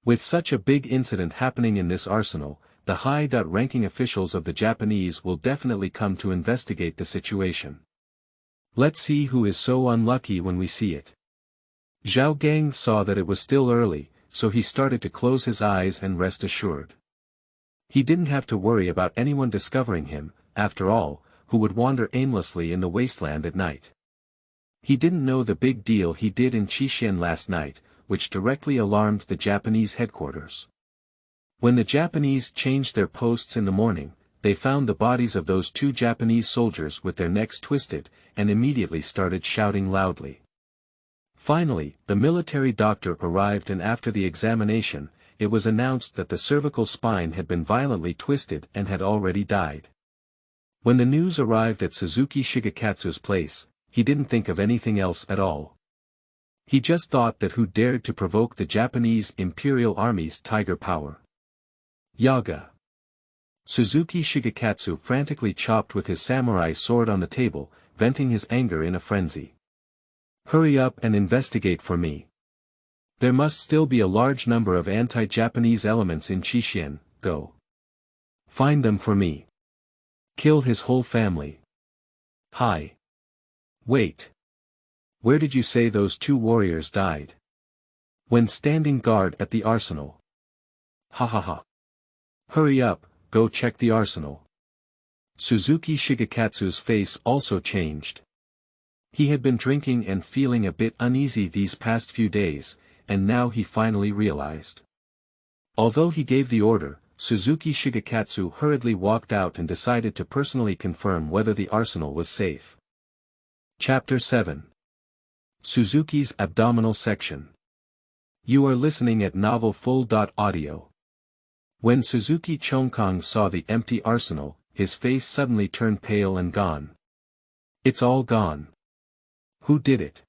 With such a big incident happening in this arsenal, the high-ranking officials of the Japanese will definitely come to investigate the situation. Let's see who is so unlucky when we see it. Zhao Gang saw that it was still early, so he started to close his eyes and rest assured. He didn't have to worry about anyone discovering him, after all, who would wander aimlessly in the wasteland at night. He didn't know the big deal he did in Qixin last night, which directly alarmed the Japanese headquarters. When the Japanese changed their posts in the morning, they found the bodies of those 2 Japanese soldiers with their necks twisted, and immediately started shouting loudly. Finally, the military doctor arrived, and after the examination, it was announced that the cervical spine had been violently twisted and had already died. When the news arrived at Suzuki Shigekatsu's place, he didn't think of anything else at all. He just thought that who dared to provoke the Japanese Imperial Army's tiger power? Yaga. Suzuki Shigekatsu frantically chopped with his samurai sword on the table, venting his anger in a frenzy. Hurry up and investigate for me. There must still be a large number of anti-Japanese elements in Qixin. Go. Find them for me. Kill his whole family. Hi. Wait. Where did you say those 2 warriors died? When standing guard at the arsenal. Ha ha ha. Hurry up, go check the arsenal. Suzuki Shigekatsu's face also changed. He had been drinking and feeling a bit uneasy these past few days, and now he finally realized. Although he gave the order, Suzuki Shigekatsu hurriedly walked out and decided to personally confirm whether the arsenal was safe. Chapter 7. Suzuki's Abdominal Section. You are listening at novelfull.audio. When Suzuki Chongkong saw the empty arsenal, his face suddenly turned pale and gone. It's all gone. Who did it?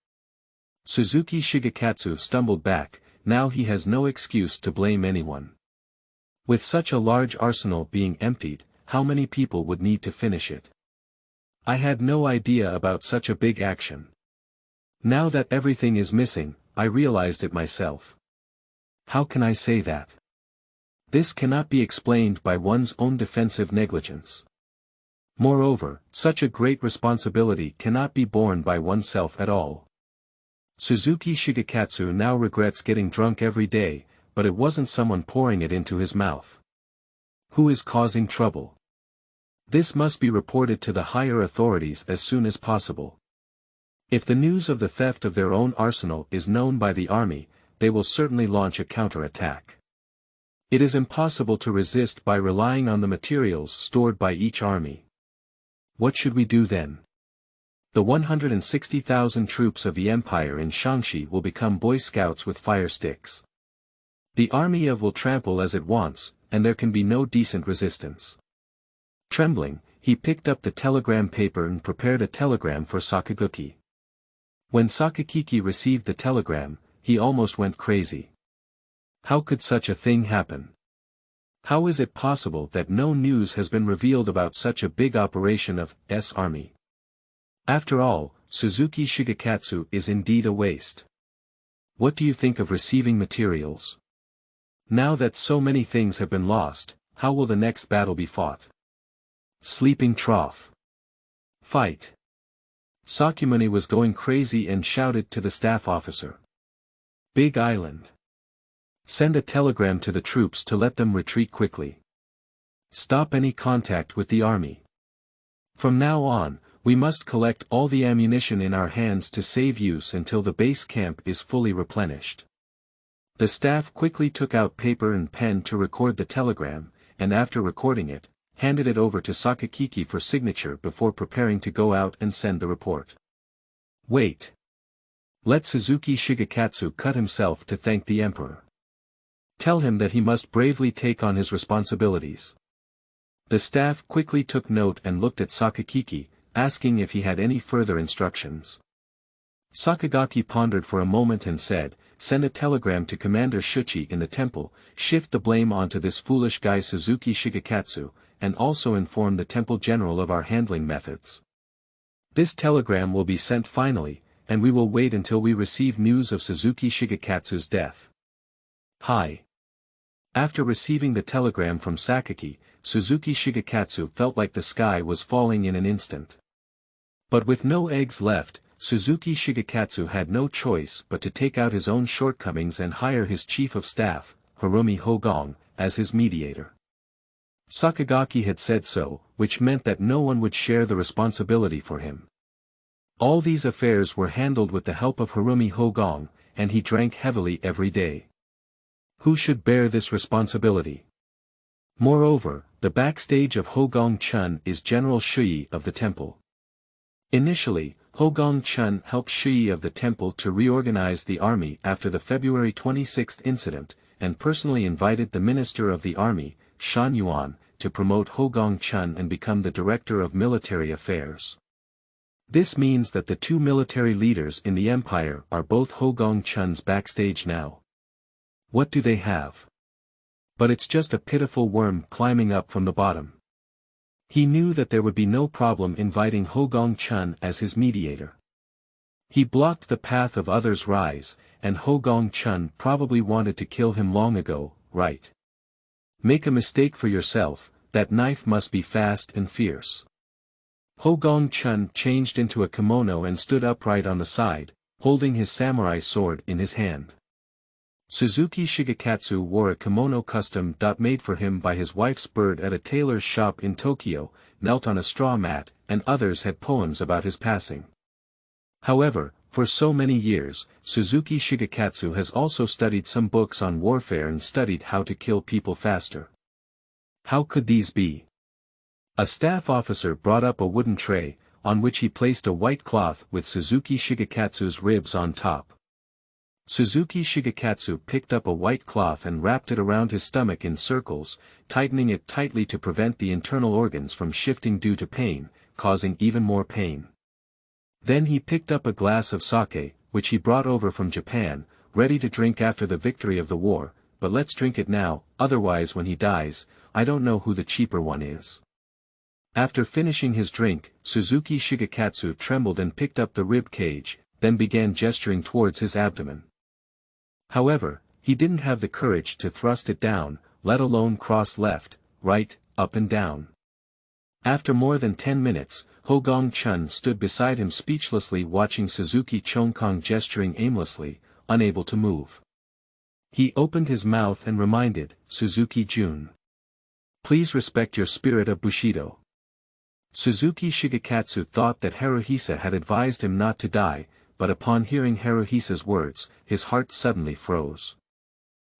Suzuki Shigekatsu stumbled back. Now he has no excuse to blame anyone. With such a large arsenal being emptied, how many people would need to finish it? I had no idea about such a big action. Now that everything is missing, I realized it myself. How can I say that? This cannot be explained by one's own defensive negligence. Moreover, such a great responsibility cannot be borne by oneself at all. Suzuki Shigekatsu now regrets getting drunk every day, but it wasn't someone pouring it into his mouth. Who is causing trouble? This must be reported to the higher authorities as soon as possible. If the news of the theft of their own arsenal is known by the army, they will certainly launch a counterattack. It is impossible to resist by relying on the materials stored by each army. What should we do then? The 160,000 troops of the Empire in Shaanxi will become Boy Scouts with fire sticks. The army of will trample as it wants, and there can be no decent resistance. Trembling, he picked up the telegram paper and prepared a telegram for Sakayaki. When Sakayaki received the telegram, he almost went crazy. How could such a thing happen? How is it possible that no news has been revealed about such a big operation of S army? After all, Suzuki Shigekatsu is indeed a waste. What do you think of receiving materials? Now that so many things have been lost, how will the next battle be fought? Sleeping trough. Fight. Sakyamuni was going crazy and shouted to the staff officer. Big Island. Send a telegram to the troops to let them retreat quickly. Stop any contact with the army. From now on, we must collect all the ammunition in our hands to save use until the base camp is fully replenished. The staff quickly took out paper and pen to record the telegram, and after recording it, handed it over to Sakayaki for signature before preparing to go out and send the report. Wait. Let Suzuki Shigekatsu cut himself to thank the emperor. Tell him that he must bravely take on his responsibilities. The staff quickly took note and looked at Sakayaki, asking if he had any further instructions. Sakayaki pondered for a moment and said, "Send a telegram to Commander Shuchi in the temple, shift the blame onto this foolish guy Suzuki Shigekatsu, and also inform the temple general of our handling methods. This telegram will be sent finally, and we will wait until we receive news of Suzuki Shigekatsu's death." Hi. After receiving the telegram from Sakayaki, Suzuki Shigekatsu felt like the sky was falling in an instant. But with no eggs left, Suzuki Shigekatsu had no choice but to take out his own shortcomings and hire his chief of staff, Harumi Hogong, as his mediator. Sakayaki had said so, which meant that no one would share the responsibility for him. All these affairs were handled with the help of Harumi Hogong, and he drank heavily every day. Who should bear this responsibility? Moreover, the backstage of Hogong Chun is General Shui of the temple. Initially, Hogong Chun helped Shui of the temple to reorganize the army after the February 26 incident, and personally invited the minister of the army, Shan Yuan, to promote Hogong Chun and become the director of military affairs. This means that the two military leaders in the empire are both Hogong Chun's backstage now. What do they have? But it's just a pitiful worm climbing up from the bottom. He knew that there would be no problem inviting Hogong Chun as his mediator. He blocked the path of others' rise, and Hogong Chun probably wanted to kill him long ago, right? Make a mistake for yourself, that knife must be fast and fierce. Hogong Chun changed into a kimono and stood upright on the side, holding his samurai sword in his hand. Suzuki Shigekatsu wore a kimono custom-made for him by his wife's bird at a tailor's shop in Tokyo, knelt on a straw mat, and others had poems about his passing. However, for so many years, Suzuki Shigekatsu has also studied some books on warfare and studied how to kill people faster. How could these be? A staff officer brought up a wooden tray, on which he placed a white cloth with Suzuki Shigekatsu's ribs on top. Suzuki Shigekatsu picked up a white cloth and wrapped it around his stomach in circles, tightening it tightly to prevent the internal organs from shifting due to pain, causing even more pain. Then he picked up a glass of sake, which he brought over from Japan, ready to drink after the victory of the war, but let's drink it now, otherwise when he dies, I don't know who the cheaper one is. After finishing his drink, Suzuki Shigekatsu trembled and picked up the rib cage, then began gesturing towards his abdomen. However, he didn't have the courage to thrust it down, let alone cross left, right, up and down. After more than 10 minutes, Hogong Chun stood beside him speechlessly watching Suzuki Chongkong gesturing aimlessly, unable to move. He opened his mouth and reminded, Suzuki Jun. Please respect your spirit of Bushido. Suzuki Shigekatsu thought that Haruhisa had advised him not to die, but upon hearing Haruhisa's words, his heart suddenly froze.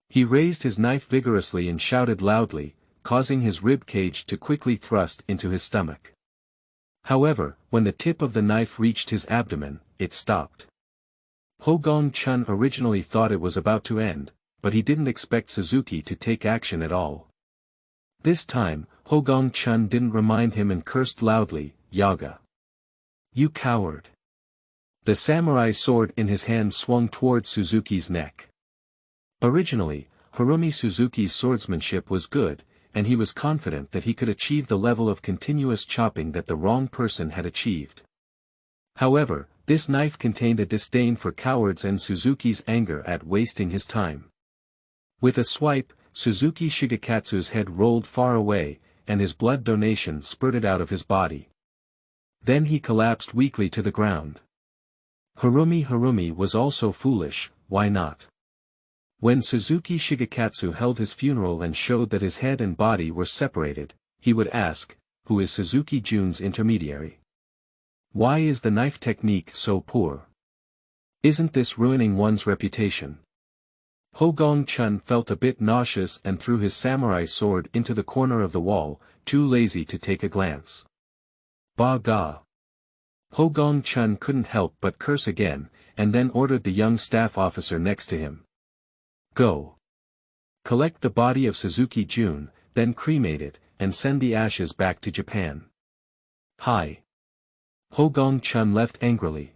He raised his knife vigorously and shouted loudly, causing his rib cage to quickly thrust into his stomach. However, when the tip of the knife reached his abdomen, it stopped. Hogong Chun originally thought it was about to end, but he didn't expect Suzuki to take action at all. This time, Hogong Chun didn't remind him and cursed loudly, "Yaga! You coward!" The samurai sword in his hand swung toward Suzuki's neck. Originally, Harumi Suzuki's swordsmanship was good, and he was confident that he could achieve the level of continuous chopping that the wrong person had achieved. However, this knife contained a disdain for cowards and Suzuki's anger at wasting his time. With a swipe, Suzuki Shigekatsu's head rolled far away, and his blood donation spurted out of his body. Then he collapsed weakly to the ground. Harumi was also foolish, why not? When Suzuki Shigekatsu held his funeral and showed that his head and body were separated, he would ask, "Who is Suzuki Jun's intermediary? Why is the knife technique so poor? Isn't this ruining one's reputation?" Hogong Chun felt a bit nauseous and threw his samurai sword into the corner of the wall, too lazy to take a glance. Ba ga! Hogong Chun couldn't help but curse again, and then ordered the young staff officer next to him. "Go. Collect the body of Suzuki Jun, then cremate it, and send the ashes back to Japan." "Hi." Hogong Chun left angrily.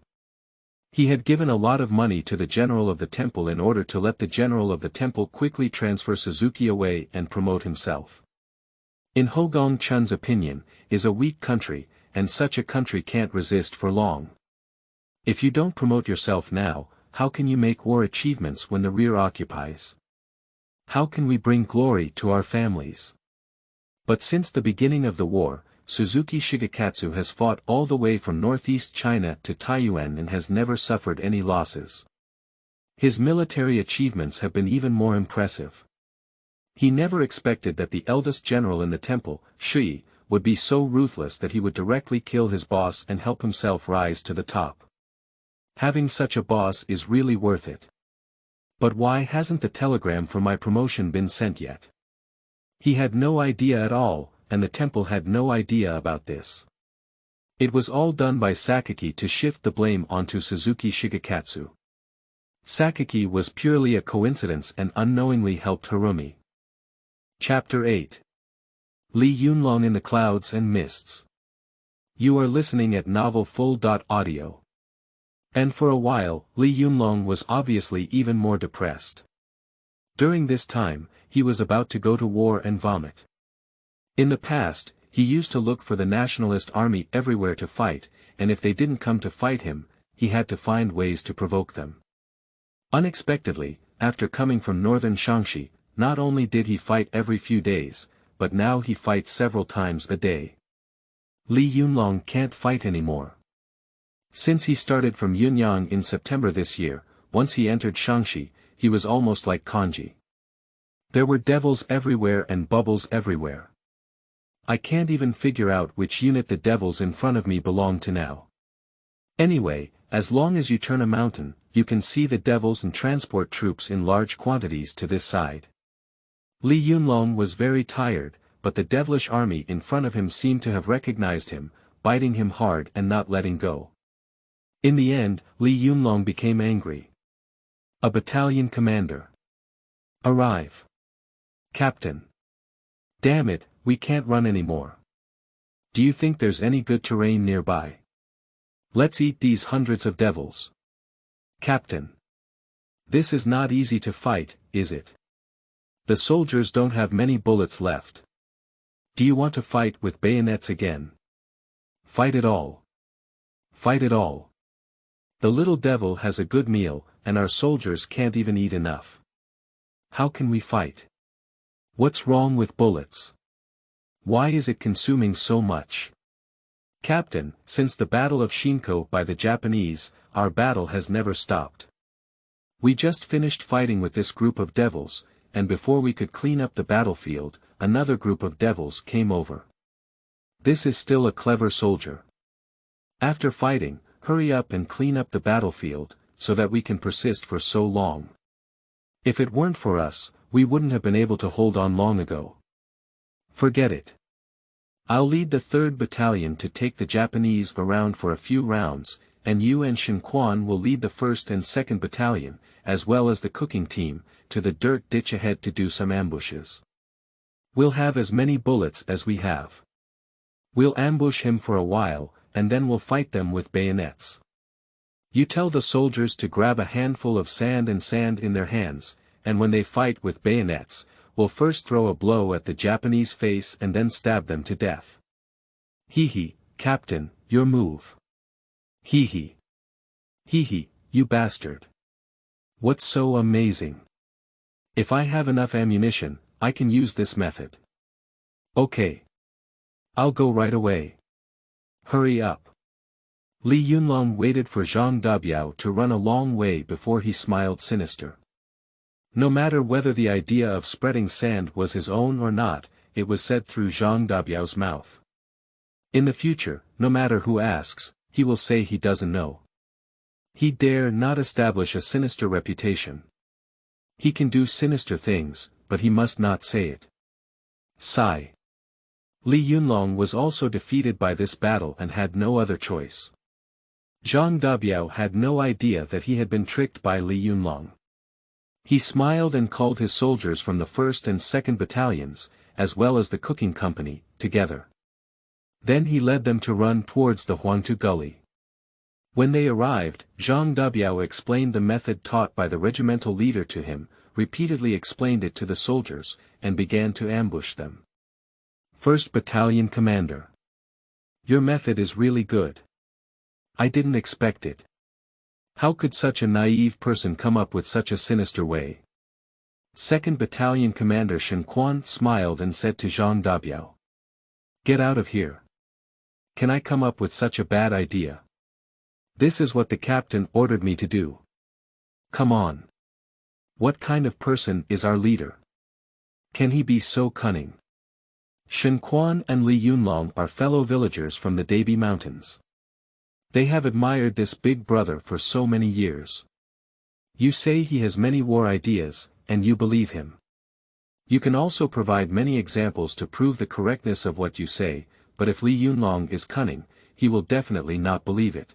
He had given a lot of money to the general of the temple in order to let the general of the temple quickly transfer Suzuki away and promote himself. In Hogong Chun's opinion, is a weak country, and such a country can't resist for long. If you don't promote yourself now, how can you make war achievements when the rear occupies? How can we bring glory to our families? But since the beginning of the war, Suzuki Shigekatsu has fought all the way from northeast China to Taiyuan and has never suffered any losses. His military achievements have been even more impressive. He never expected that the eldest general in the temple, Shi, would be so ruthless that he would directly kill his boss and help himself rise to the top. Having such a boss is really worth it. But why hasn't the telegram for my promotion been sent yet? He had no idea at all, and the temple had no idea about this. It was all done by Sakayaki to shift the blame onto Suzuki Shigekatsu. Sakayaki was purely a coincidence and unknowingly helped Harumi. Chapter 8. Li Yunlong in the Clouds and Mists. You are listening at novelfull.audio. And for a while, Li Yunlong was obviously even more depressed. During this time, he was about to go to war and vomit. In the past, he used to look for the nationalist army everywhere to fight, and if they didn't come to fight him, he had to find ways to provoke them. Unexpectedly, after coming from northern Shaanxi, not only did he fight every few days, but now he fights several times a day. Li Yunlong can't fight anymore. Since he started from Yunyang in September this year, once he entered Shaanxi, he was almost like Kanji. There were devils everywhere and bubbles everywhere. I can't even figure out which unit the devils in front of me belong to now. Anyway, as long as you turn a mountain, you can see the devils and transport troops in large quantities to this side. Li Yunlong was very tired, but the devilish army in front of him seemed to have recognized him, biting him hard and not letting go. In the end, Li Yunlong became angry. A battalion commander. Arrive. Captain. Damn it, we can't run anymore. Do you think there's any good terrain nearby? Let's eat these hundreds of devils. Captain. This is not easy to fight, is it? The soldiers don't have many bullets left. Do you want to fight with bayonets again? Fight it all. Fight it all. The little devil has a good meal, and our soldiers can't even eat enough. How can we fight? What's wrong with bullets? Why is it consuming so much? Captain, since the Battle of Shinko by the Japanese, our battle has never stopped. We just finished fighting with this group of devils, and before we could clean up the battlefield, another group of devils came over. This is still a clever soldier. After fighting, hurry up and clean up the battlefield, so that we can persist for so long. If it weren't for us, we wouldn't have been able to hold on long ago. Forget it. I'll lead the 3rd Battalion to take the Japanese around for a few rounds, and you and Shin Quan will lead the 1st and 2nd Battalion, as well as the cooking team, to the dirt ditch ahead to do some ambushes. We'll have as many bullets as we have. We'll ambush him for a while, and then we'll fight them with bayonets. You tell the soldiers to grab a handful of sand in their hands, and when they fight with bayonets, we'll first throw a blow at the Japanese face and then stab them to death. Hee hee, Captain, your move. Hee hee. Hee hee, you bastard. What's so amazing? If I have enough ammunition, I can use this method. Okay. I'll go right away. Hurry up. Li Yunlong waited for Zhang Dabiao to run a long way before he smiled sinister. No matter whether the idea of spreading sand was his own or not, it was said through Zhang Dabiao's mouth. In the future, no matter who asks, he will say he doesn't know. He dare not establish a sinister reputation. He can do sinister things, but he must not say it. Sigh. Li Yunlong was also defeated by this battle and had no other choice. Zhang Dabiao had no idea that he had been tricked by Li Yunlong. He smiled and called his soldiers from the 1st and 2nd Battalions, as well as the cooking company, together. Then he led them to run towards the Huangtu Gully. When they arrived, Zhang Dabiao explained the method taught by the regimental leader to him, repeatedly explained it to the soldiers, and began to ambush them. 1st Battalion Commander. Your method is really good. I didn't expect it. How could such a naive person come up with such a sinister way? 2nd Battalion Commander Shin Quan smiled and said to Zhang Dabiao. Get out of here. Can I come up with such a bad idea? This is what the captain ordered me to do. Come on. What kind of person is our leader? Can he be so cunning? Shin Quan and Li Yunlong are fellow villagers from the Dabi Mountains. They have admired this big brother for so many years. You say he has many war ideas, and you believe him. You can also provide many examples to prove the correctness of what you say, but if Li Yunlong is cunning, he will definitely not believe it.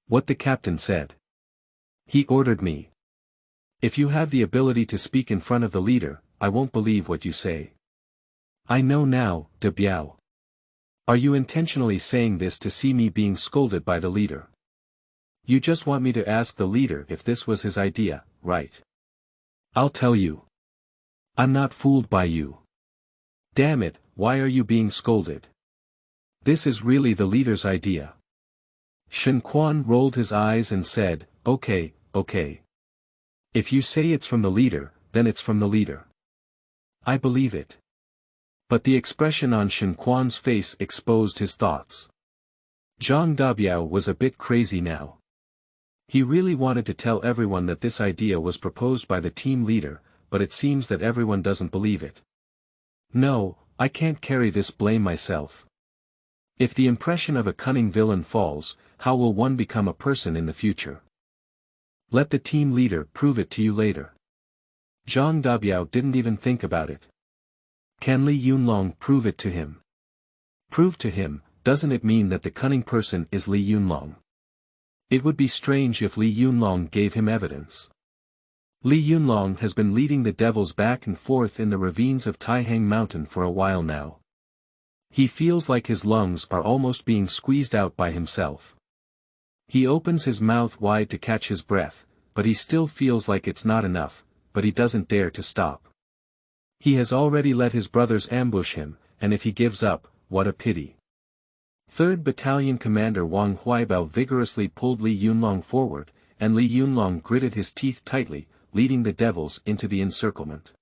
What the captain said. He ordered me. If you have the ability to speak in front of the leader, I won't believe what you say. I know now, De Biao. Are you intentionally saying this to see me being scolded by the leader? You just want me to ask the leader if this was his idea, right? I'll tell you. I'm not fooled by you. Damn it, why are you being scolded? This is really the leader's idea. Shin Quan rolled his eyes and said, okay, okay. If you say it's from the leader, then it's from the leader. I believe it. But the expression on Shin Quan's face exposed his thoughts. Zhang Dabiao was a bit crazy now. He really wanted to tell everyone that this idea was proposed by the team leader, but it seems that everyone doesn't believe it. No, I can't carry this blame myself. If the impression of a cunning villain falls, how will one become a person in the future? Let the team leader prove it to you later. Zhang Dabiao didn't even think about it. Can Li Yunlong prove it to him? Prove to him, doesn't it mean that the cunning person is Li Yunlong? It would be strange if Li Yunlong gave him evidence. Li Yunlong has been leading the devils back and forth in the ravines of Taihang Mountain for a while now. He feels like his lungs are almost being squeezed out by himself. He opens his mouth wide to catch his breath, but he still feels like it's not enough, but he doesn't dare to stop. He has already let his brothers ambush him, and if he gives up, what a pity. 3rd Battalion Commander Wang Huaibao vigorously pulled Li Yunlong forward, and Li Yunlong gritted his teeth tightly, leading the devils into the encirclement.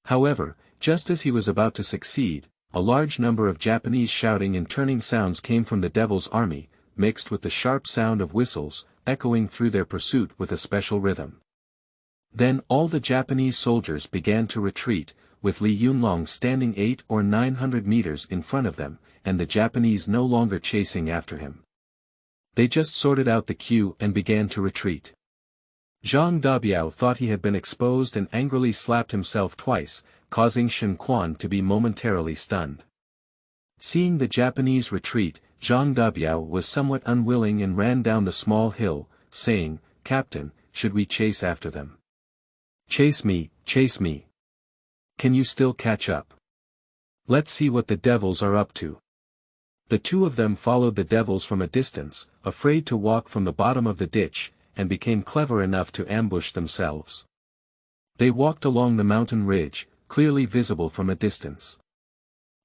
However, just as he was about to succeed, a large number of Japanese shouting and turning sounds came from the devil's army, mixed with the sharp sound of whistles, echoing through their pursuit with a special rhythm. Then all the Japanese soldiers began to retreat, with Li Yunlong standing 800 or 900 meters in front of them, and the Japanese no longer chasing after him. They just sorted out the queue and began to retreat. Zhang Dabiao thought he had been exposed and angrily slapped himself twice, causing Shen Quan to be momentarily stunned. Seeing the Japanese retreat, Zhang Dabiao was somewhat unwilling and ran down the small hill, saying, "Captain, should we chase after them?" Chase me, chase me. Can you still catch up? Let's see what the devils are up to." The two of them followed the devils from a distance, afraid to walk from the bottom of the ditch, and became clever enough to ambush themselves. They walked along the mountain ridge, clearly visible from a distance.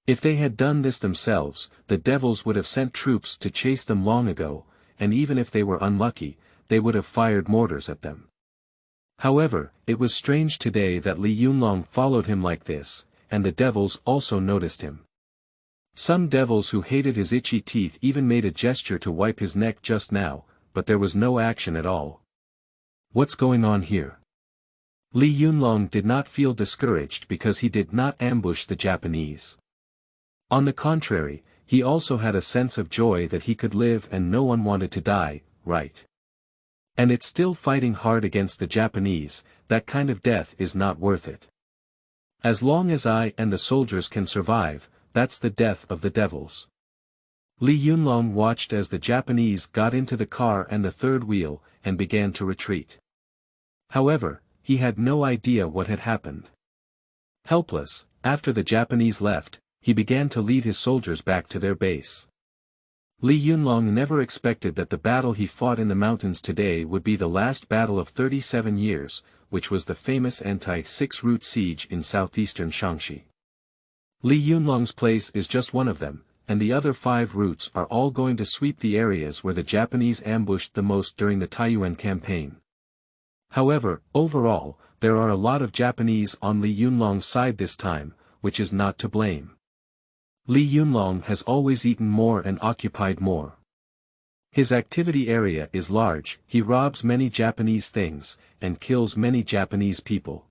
If they had done this themselves, the devils would have sent troops to chase them long ago, and even if they were unlucky, they would have fired mortars at them. However, it was strange today that Li Yunlong followed him like this, and the devils also noticed him. Some devils who hated his itchy teeth even made a gesture to wipe his neck just now, but there was no action at all. What's going on here? Li Yunlong did not feel discouraged because he did not ambush the Japanese. On the contrary, he also had a sense of joy that he could live and no one wanted to die, right? And it's still fighting hard against the Japanese, that kind of death is not worth it. As long as I and the soldiers can survive, that's the death of the devils. Li Yunlong watched as the Japanese got into the car and the third wheel, and began to retreat. However, he had no idea what had happened. Helpless, after the Japanese left, he began to lead his soldiers back to their base. Li Yunlong never expected that the battle he fought in the mountains today would be the last battle of 37 years, which was the famous anti-6 route siege in southeastern Shaanxi. Li Yunlong's place is just one of them, and the other 5 routes are all going to sweep the areas where the Japanese ambushed the most during the Taiyuan campaign. However, overall, there are a lot of Japanese on Li Yunlong's side this time, which is not to blame. Li Yunlong has always eaten more and occupied more. His activity area is large, he robs many Japanese things, and kills many Japanese people.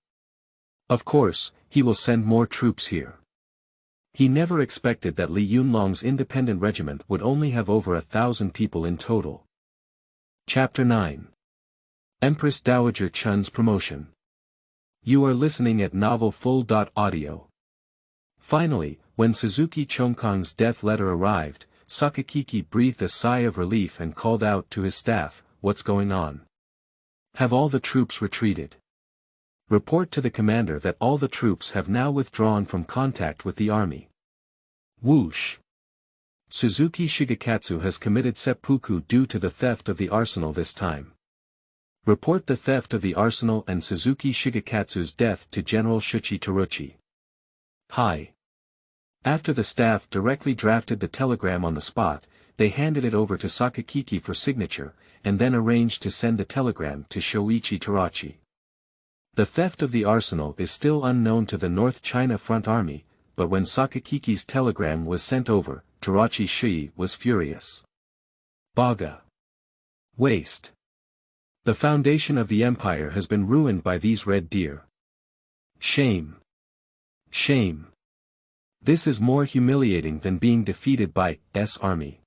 Of course, he will send more troops here. He never expected that Li Yunlong's independent regiment would only have over 1,000 people in total. Chapter 9. Empress Dowager Chun's Promotion. You are listening at novelfull.audio. Finally, when Suzuki Chongkong's death letter arrived, Sakayaki breathed a sigh of relief and called out to his staff, "What's going on? Have all the troops retreated? Report to the commander that all the troops have now withdrawn from contact with the army." Whoosh! Suzuki Shigekatsu has committed seppuku due to the theft of the arsenal this time. Report the theft of the arsenal and Suzuki Shigekatsu's death to General Shuchi Taruchi. Hi. After the staff directly drafted the telegram on the spot, they handed it over to Sakayaki for signature, and then arranged to send the telegram to Shoichi Tarachi. The theft of the arsenal is still unknown to the North China Front Army, but when Sakayaki's telegram was sent over, Tarachi Shi was furious. Baga. Waste. The foundation of the empire has been ruined by these red deer. Shame. Shame. This is more humiliating than being defeated by S army.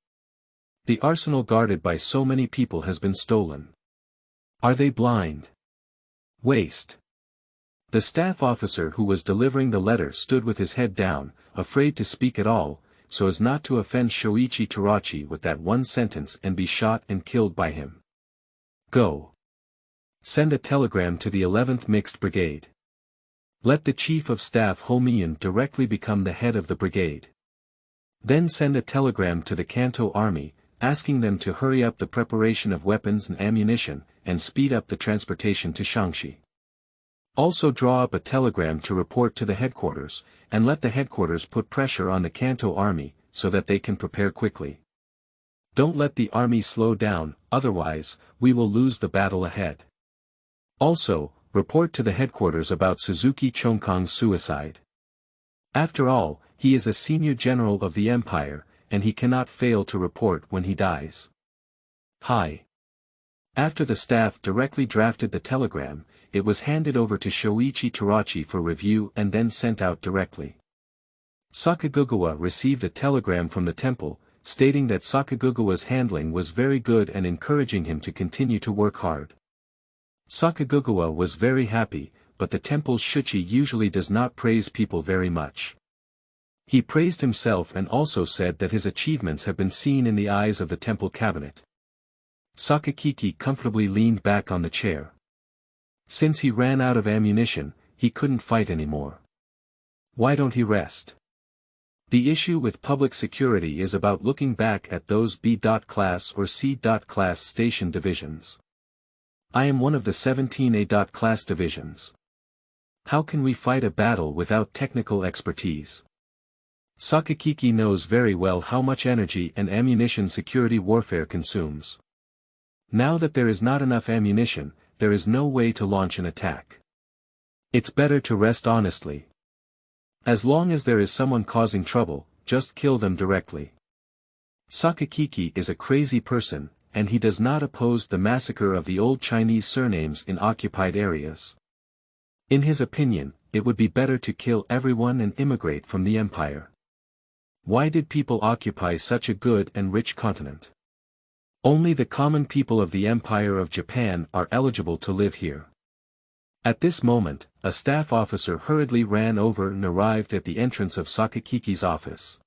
The arsenal guarded by so many people has been stolen. Are they blind? Waste. The staff officer who was delivering the letter stood with his head down, afraid to speak at all, so as not to offend Shoichi Tarachi with that one sentence and be shot and killed by him. Go. Send a telegram to the 11th Mixed Brigade. Let the Chief of Staff Ho Mian directly become the head of the brigade. Then send a telegram to the Kanto Army, asking them to hurry up the preparation of weapons and ammunition, and speed up the transportation to Shaanxi. Also draw up a telegram to report to the headquarters, and let the headquarters put pressure on the Kanto Army, so that they can prepare quickly. Don't let the army slow down, otherwise, we will lose the battle ahead. Also, report to the headquarters about Suzuki Chongkong's suicide. After all, he is a senior general of the empire, and he cannot fail to report when he dies. Hi. After the staff directly drafted the telegram, it was handed over to Shoichi Tarachi for review and then sent out directly. Sakagugawa received a telegram from the temple, stating that Sakagugawa's handling was very good and encouraging him to continue to work hard. Sakagugawa was very happy, but the temple's shuchi usually does not praise people very much. He praised himself and also said that his achievements have been seen in the eyes of the temple cabinet. Sakayaki comfortably leaned back on the chair. Since he ran out of ammunition, he couldn't fight anymore. Why don't he rest? The issue with public security is about looking back at those B.class or C.class station divisions. I am one of the 17 A.class divisions. How can we fight a battle without technical expertise? Sakayaki knows very well how much energy and ammunition security warfare consumes. Now that there is not enough ammunition, there is no way to launch an attack. It's better to rest honestly. As long as there is someone causing trouble, just kill them directly. Sakayaki is a crazy person, and he does not oppose the massacre of the old Chinese surnames in occupied areas. In his opinion, it would be better to kill everyone and immigrate from the empire. Why did people occupy such a good and rich continent? Only the common people of the Empire of Japan are eligible to live here. At this moment, a staff officer hurriedly ran over and arrived at the entrance of Sakayaki's office.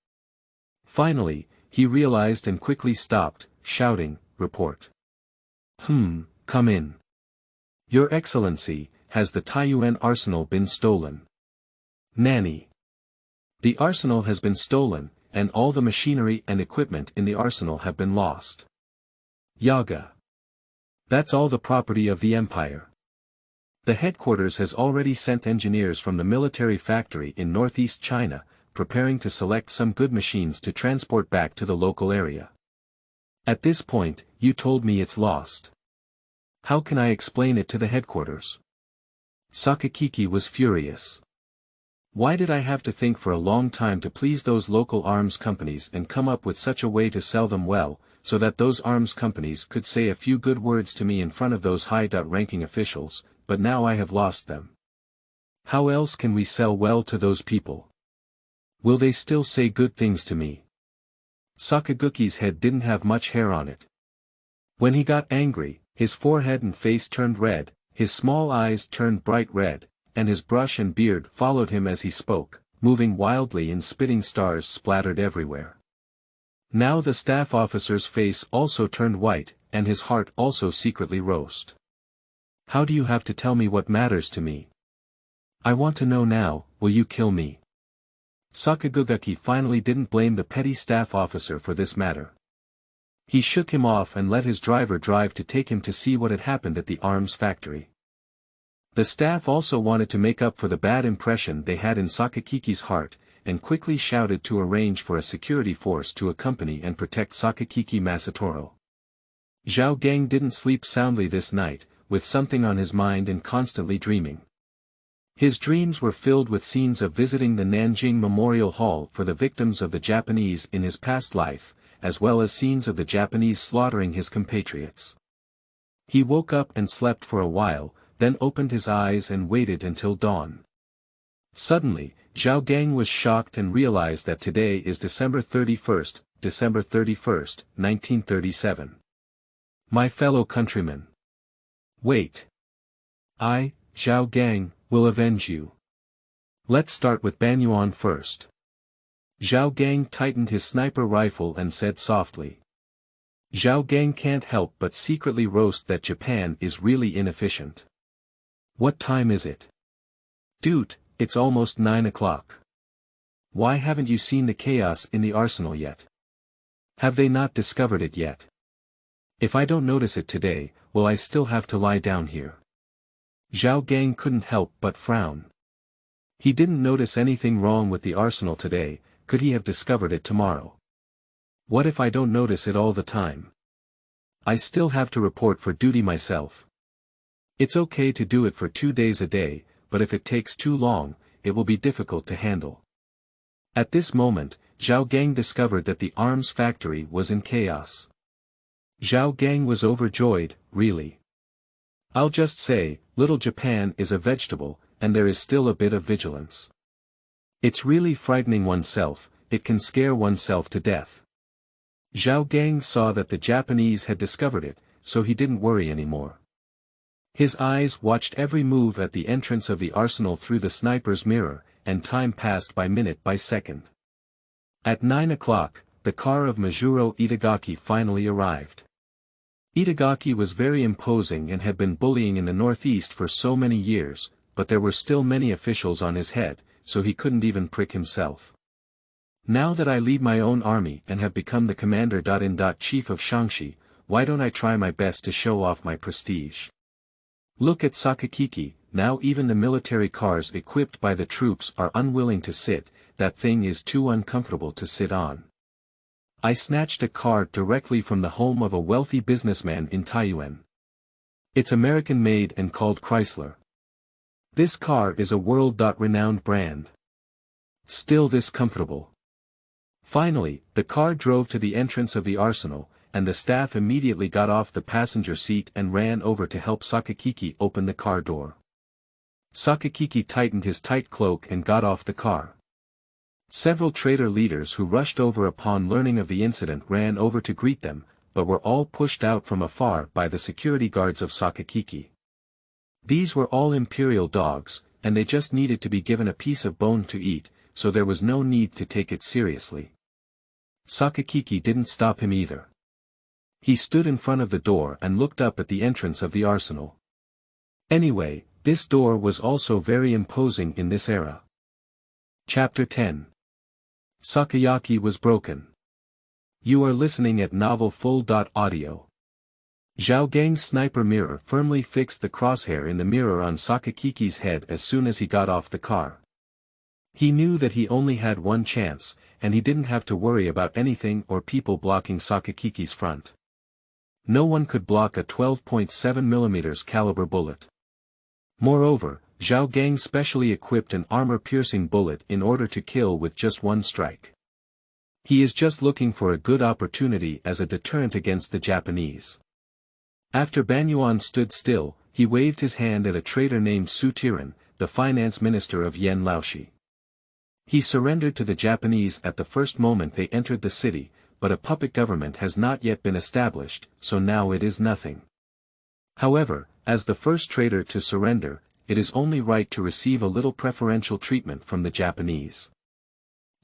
Finally, he realized and quickly stopped, shouting, "Report." Come in. Your Excellency, has the Taiyuan arsenal been stolen? Nanny. The arsenal has been stolen, and all the machinery and equipment in the arsenal have been lost. Yaga. That's all the property of the empire. The headquarters has already sent engineers from the military factory in northeast China, preparing to select some good machines to transport back to the local area. At this point, you told me it's lost. How can I explain it to the headquarters? Sakayaki was furious. Why did I have to think for a long time to please those local arms companies and come up with such a way to sell them well, so that those arms companies could say a few good words to me in front of those high-ranking officials, but now I have lost them. How else can we sell well to those people? Will they still say good things to me? Sakayuki's head didn't have much hair on it. When he got angry, his forehead and face turned red, his small eyes turned bright red, and his brush and beard followed him as he spoke, moving wildly and spitting stars splattered everywhere. Now the staff officer's face also turned white, and his heart also secretly rose. How do you have to tell me what matters to me? I want to know now, will you kill me? Sakayaki finally didn't blame the petty staff officer for this matter. He shook him off and let his driver drive to take him to see what had happened at the arms factory. The staff also wanted to make up for the bad impression they had in Sakayaki's heart, and quickly shouted to arrange for a security force to accompany and protect Sakayaki Masatoro. Zhao Gang didn't sleep soundly this night, with something on his mind and constantly dreaming. His dreams were filled with scenes of visiting the Nanjing Memorial Hall for the victims of the Japanese in his past life, as well as scenes of the Japanese slaughtering his compatriots. He woke up and slept for a while, then opened his eyes and waited until dawn. Suddenly, Zhao Gang was shocked and realized that today is December 31st, 1937. My fellow countrymen. Wait. I, Zhao Gang, will avenge you. Let's start with Banyuan first. Zhao Gang tightened his sniper rifle and said softly. Zhao Gang can't help but secretly roast that Japan is really inefficient. What time is it? Dude, it's almost 9 o'clock. Why haven't you seen the chaos in the arsenal yet? Have they not discovered it yet? If I don't notice it today, will I still have to lie down here? Zhao Gang couldn't help but frown. He didn't notice anything wrong with the arsenal today, could he have discovered it tomorrow? What if I don't notice it all the time? I still have to report for duty myself. It's okay to do it for 2 days a day, but if it takes too long, it will be difficult to handle. At this moment, Zhao Gang discovered that the arms factory was in chaos. Zhao Gang was overjoyed, really. I'll just say, Little Japan is a vegetable, and there is still a bit of vigilance. It's really frightening oneself, it can scare oneself to death. Zhao Gang saw that the Japanese had discovered it, so he didn't worry anymore. His eyes watched every move at the entrance of the arsenal through the sniper's mirror, and time passed by minute by second. At 9 o'clock, the car of Majuro Itagaki finally arrived. Itagaki was very imposing and had been bullying in the northeast for so many years, but there were still many officials on his head, so he couldn't even prick himself. Now that I lead my own army and have become the commander-in-chief of Shaanxi, why don't I try my best to show off my prestige? Look at Sakayaki, now even the military cars equipped by the troops are unwilling to sit, that thing is too uncomfortable to sit on. I snatched a car directly from the home of a wealthy businessman in Taiyuan. It's American-made and called Chrysler. This car is a world-renowned brand. Still this comfortable. Finally, the car drove to the entrance of the arsenal, and the staff immediately got off the passenger seat and ran over to help Sakayaki open the car door. Sakayaki tightened his tight cloak and got off the car. Several traitor leaders who rushed over upon learning of the incident ran over to greet them, but were all pushed out from afar by the security guards of Sakayaki. These were all imperial dogs, and they just needed to be given a piece of bone to eat, so there was no need to take it seriously. Sakayaki didn't stop him either. He stood in front of the door and looked up at the entrance of the arsenal. Anyway, this door was also very imposing in this era. Chapter 10. Sakayaki was broken. You are listening at Novel Full.audio. Zhao Gang's sniper mirror firmly fixed the crosshair in the mirror on Sakayaki's head as soon as he got off the car. He knew that he only had one chance, and he didn't have to worry about anything or people blocking Sakayaki's front. No one could block a 12.7mm caliber bullet. Moreover, Zhao Gang specially equipped an armor-piercing bullet in order to kill with just one strike. He is just looking for a good opportunity as a deterrent against the Japanese. After Banyuan stood still, he waved his hand at a traitor named Su Tiren, the finance minister of Yen Laoshi. He surrendered to the Japanese at the first moment they entered the city, but a puppet government has not yet been established, so now it is nothing. However, as the first traitor to surrender, it is only right to receive a little preferential treatment from the Japanese.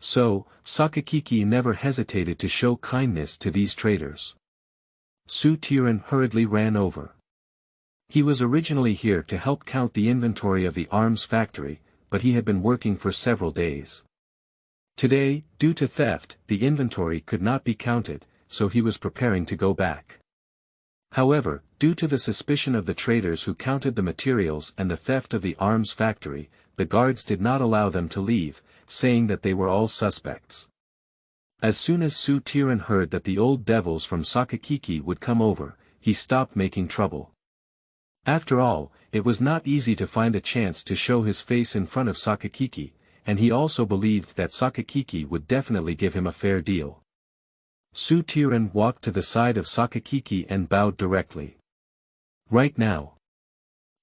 So, Sakayaki never hesitated to show kindness to these traitors. Su Tiren hurriedly ran over. He was originally here to help count the inventory of the arms factory, but he had been working for several days. Today, due to theft, the inventory could not be counted, so he was preparing to go back. However, due to the suspicion of the traders who counted the materials and the theft of the arms factory, the guards did not allow them to leave, saying that they were all suspects. As soon as Su Tiren heard that the old devils from Sakayaki would come over, he stopped making trouble. After all, it was not easy to find a chance to show his face in front of Sakayaki, and he also believed that Sakayaki would definitely give him a fair deal. Su Tiren walked to the side of Sakayaki and bowed directly. Right now.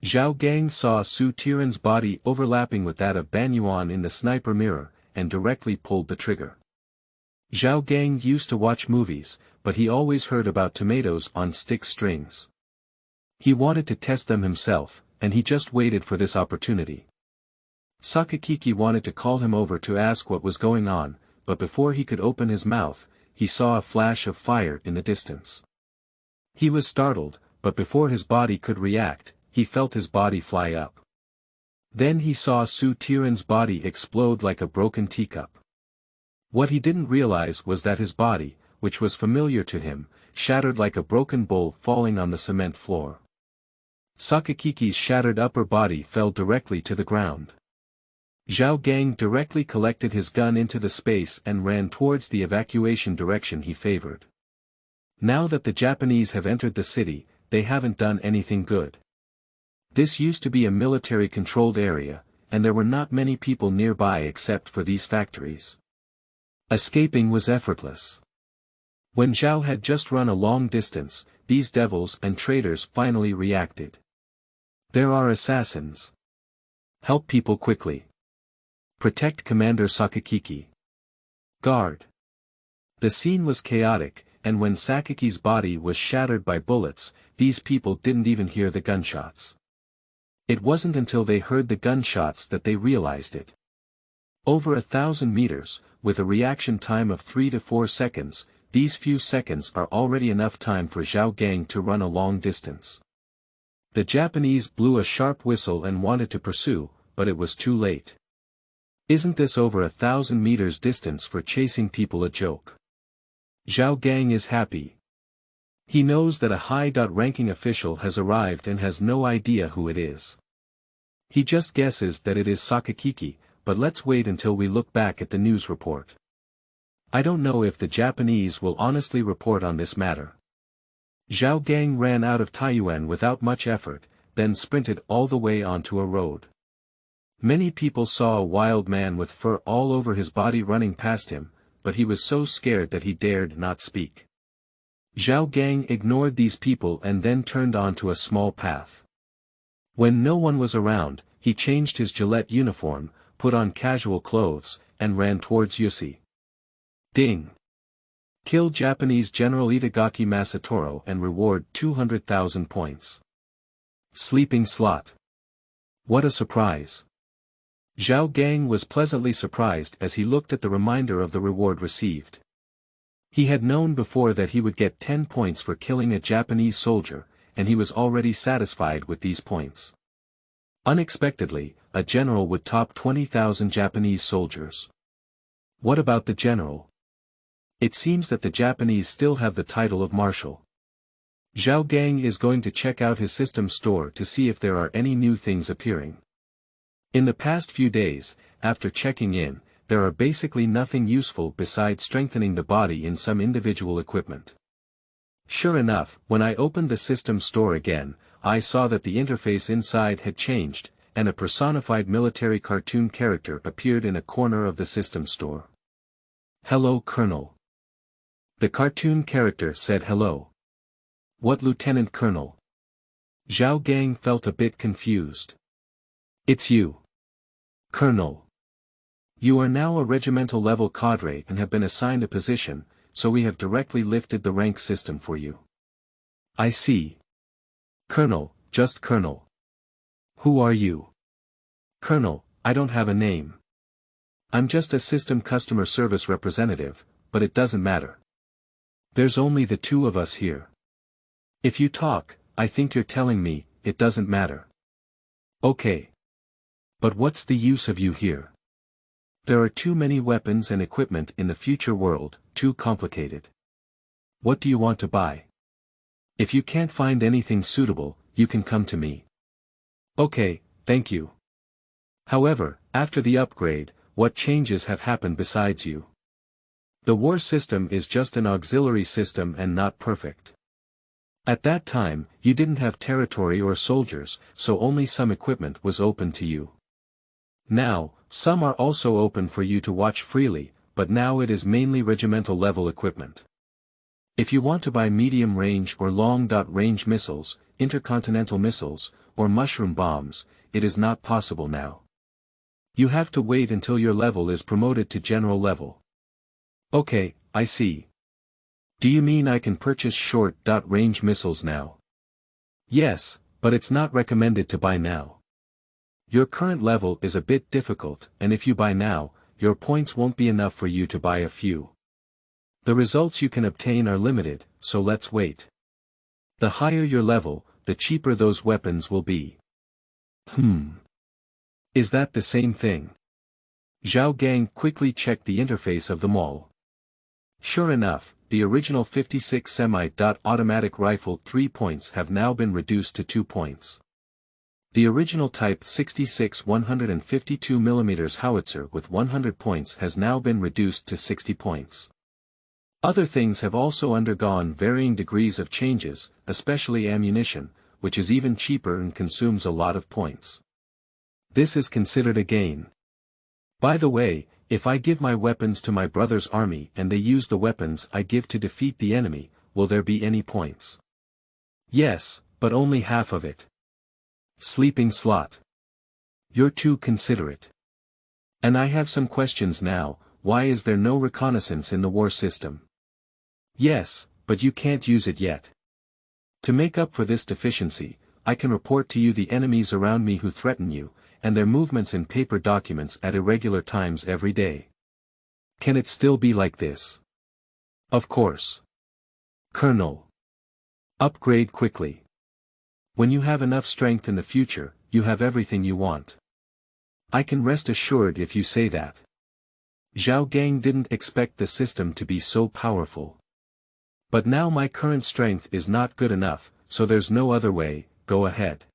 Zhao Gang saw Su Tiren's body overlapping with that of Banyuan in the sniper mirror, and directly pulled the trigger. Zhao Gang used to watch movies, but he always heard about tomatoes on stick strings. He wanted to test them himself, and he just waited for this opportunity. Sakayaki wanted to call him over to ask what was going on, but before he could open his mouth, he saw a flash of fire in the distance. He was startled, but before his body could react, he felt his body fly up. Then he saw Su Tiren's body explode like a broken teacup. What he didn't realize was that his body, which was familiar to him, shattered like a broken bowl falling on the cement floor. Sakayaki's shattered upper body fell directly to the ground. Zhao Gang directly collected his gun into the space and ran towards the evacuation direction he favored. Now that the Japanese have entered the city, they haven't done anything good. This used to be a military-controlled area, and there were not many people nearby except for these factories. Escaping was effortless. When Zhao had just run a long distance, these devils and traitors finally reacted. There are assassins. Help people quickly. Protect Commander Sakayaki. Guard. The scene was chaotic, and when Sakaki's body was shattered by bullets, these people didn't even hear the gunshots. It wasn't until they heard the gunshots that they realized it. Over 1,000 meters, with a reaction time of 3 to 4 seconds, these few seconds are already enough time for Zhao Gang to run a long distance. The Japanese blew a sharp whistle and wanted to pursue, but it was too late. Isn't this over 1,000 meters distance for chasing people a joke? Zhao Gang is happy. He knows that a high-ranking official has arrived and has no idea who it is. He just guesses that it is Sakayaki, but let's wait until we look back at the news report. I don't know if the Japanese will honestly report on this matter. Zhao Gang ran out of Taiyuan without much effort, then sprinted all the way onto a road. Many people saw a wild man with fur all over his body running past him, but he was so scared that he dared not speak. Zhao Gang ignored these people and then turned onto a small path. When no one was around, he changed his Gillette uniform, put on casual clothes, and ran towards Yusi. Ding! Kill Japanese General Itagaki Masatoro and reward 200,000 points. Sleeping slot. What a surprise! Zhao Gang was pleasantly surprised as he looked at the reminder of the reward received. He had known before that he would get 10 points for killing a Japanese soldier, and he was already satisfied with these points. Unexpectedly, a general would top 20,000 Japanese soldiers. What about the general? It seems that the Japanese still have the title of marshal. Zhao Gang is going to check out his system store to see if there are any new things appearing. In the past few days, after checking in, there are basically nothing useful besides strengthening the body in some individual equipment. Sure enough, when I opened the system store again, I saw that the interface inside had changed, and a personified military cartoon character appeared in a corner of the system store. Hello, Colonel. The cartoon character said hello. What Lieutenant Colonel? Zhao Gang felt a bit confused. It's you. Colonel. You are now a regimental level cadre and have been assigned a position, so we have directly lifted the rank system for you. I see. Colonel, just Colonel. Who are you? Colonel, I don't have a name. I'm just a system customer service representative, but it doesn't matter. There's only the two of us here. If you talk, I think you're telling me, it doesn't matter. Okay. But what's the use of you here? There are too many weapons and equipment in the future world, too complicated. What do you want to buy? If you can't find anything suitable, you can come to me. Okay, thank you. However, after the upgrade, what changes have happened besides you? The war system is just an auxiliary system and not perfect. At that time, you didn't have territory or soldiers, so only some equipment was open to you. Now, some are also open for you to watch freely, but now it is mainly regimental level equipment. If you want to buy medium range or long range missiles, intercontinental missiles, or mushroom bombs, it is not possible now. You have to wait until your level is promoted to general level. Okay, I see. Do you mean I can purchase short range missiles now? Yes, but it's not recommended to buy now. Your current level is a bit difficult, and if you buy now, your points won't be enough for you to buy a few. The results you can obtain are limited, so let's wait. The higher your level, the cheaper those weapons will be. Is that the same thing? Zhao Gang quickly checked the interface of the mall. Sure enough, the original 56 semi-automatic rifle 3 points have now been reduced to 2 points. The original Type 66 152mm howitzer with 100 points has now been reduced to 60 points. Other things have also undergone varying degrees of changes, especially ammunition, which is even cheaper and consumes a lot of points. This is considered a gain. By the way, if I give my weapons to my brother's army and they use the weapons I give to defeat the enemy, will there be any points? Yes, but only half of it. Sleeping slot. You're too considerate. And I have some questions now. Why is there no reconnaissance in the war system? Yes, but you can't use it yet. To make up for this deficiency, I can report to you the enemies around me who threaten you, and their movements in paper documents at irregular times every day. Can it still be like this? Of course. Colonel. Upgrade quickly. When you have enough strength in the future, you have everything you want. I can rest assured if you say that. Zhao Gang didn't expect the system to be so powerful. But now my current strength is not good enough, so there's no other way. Go ahead.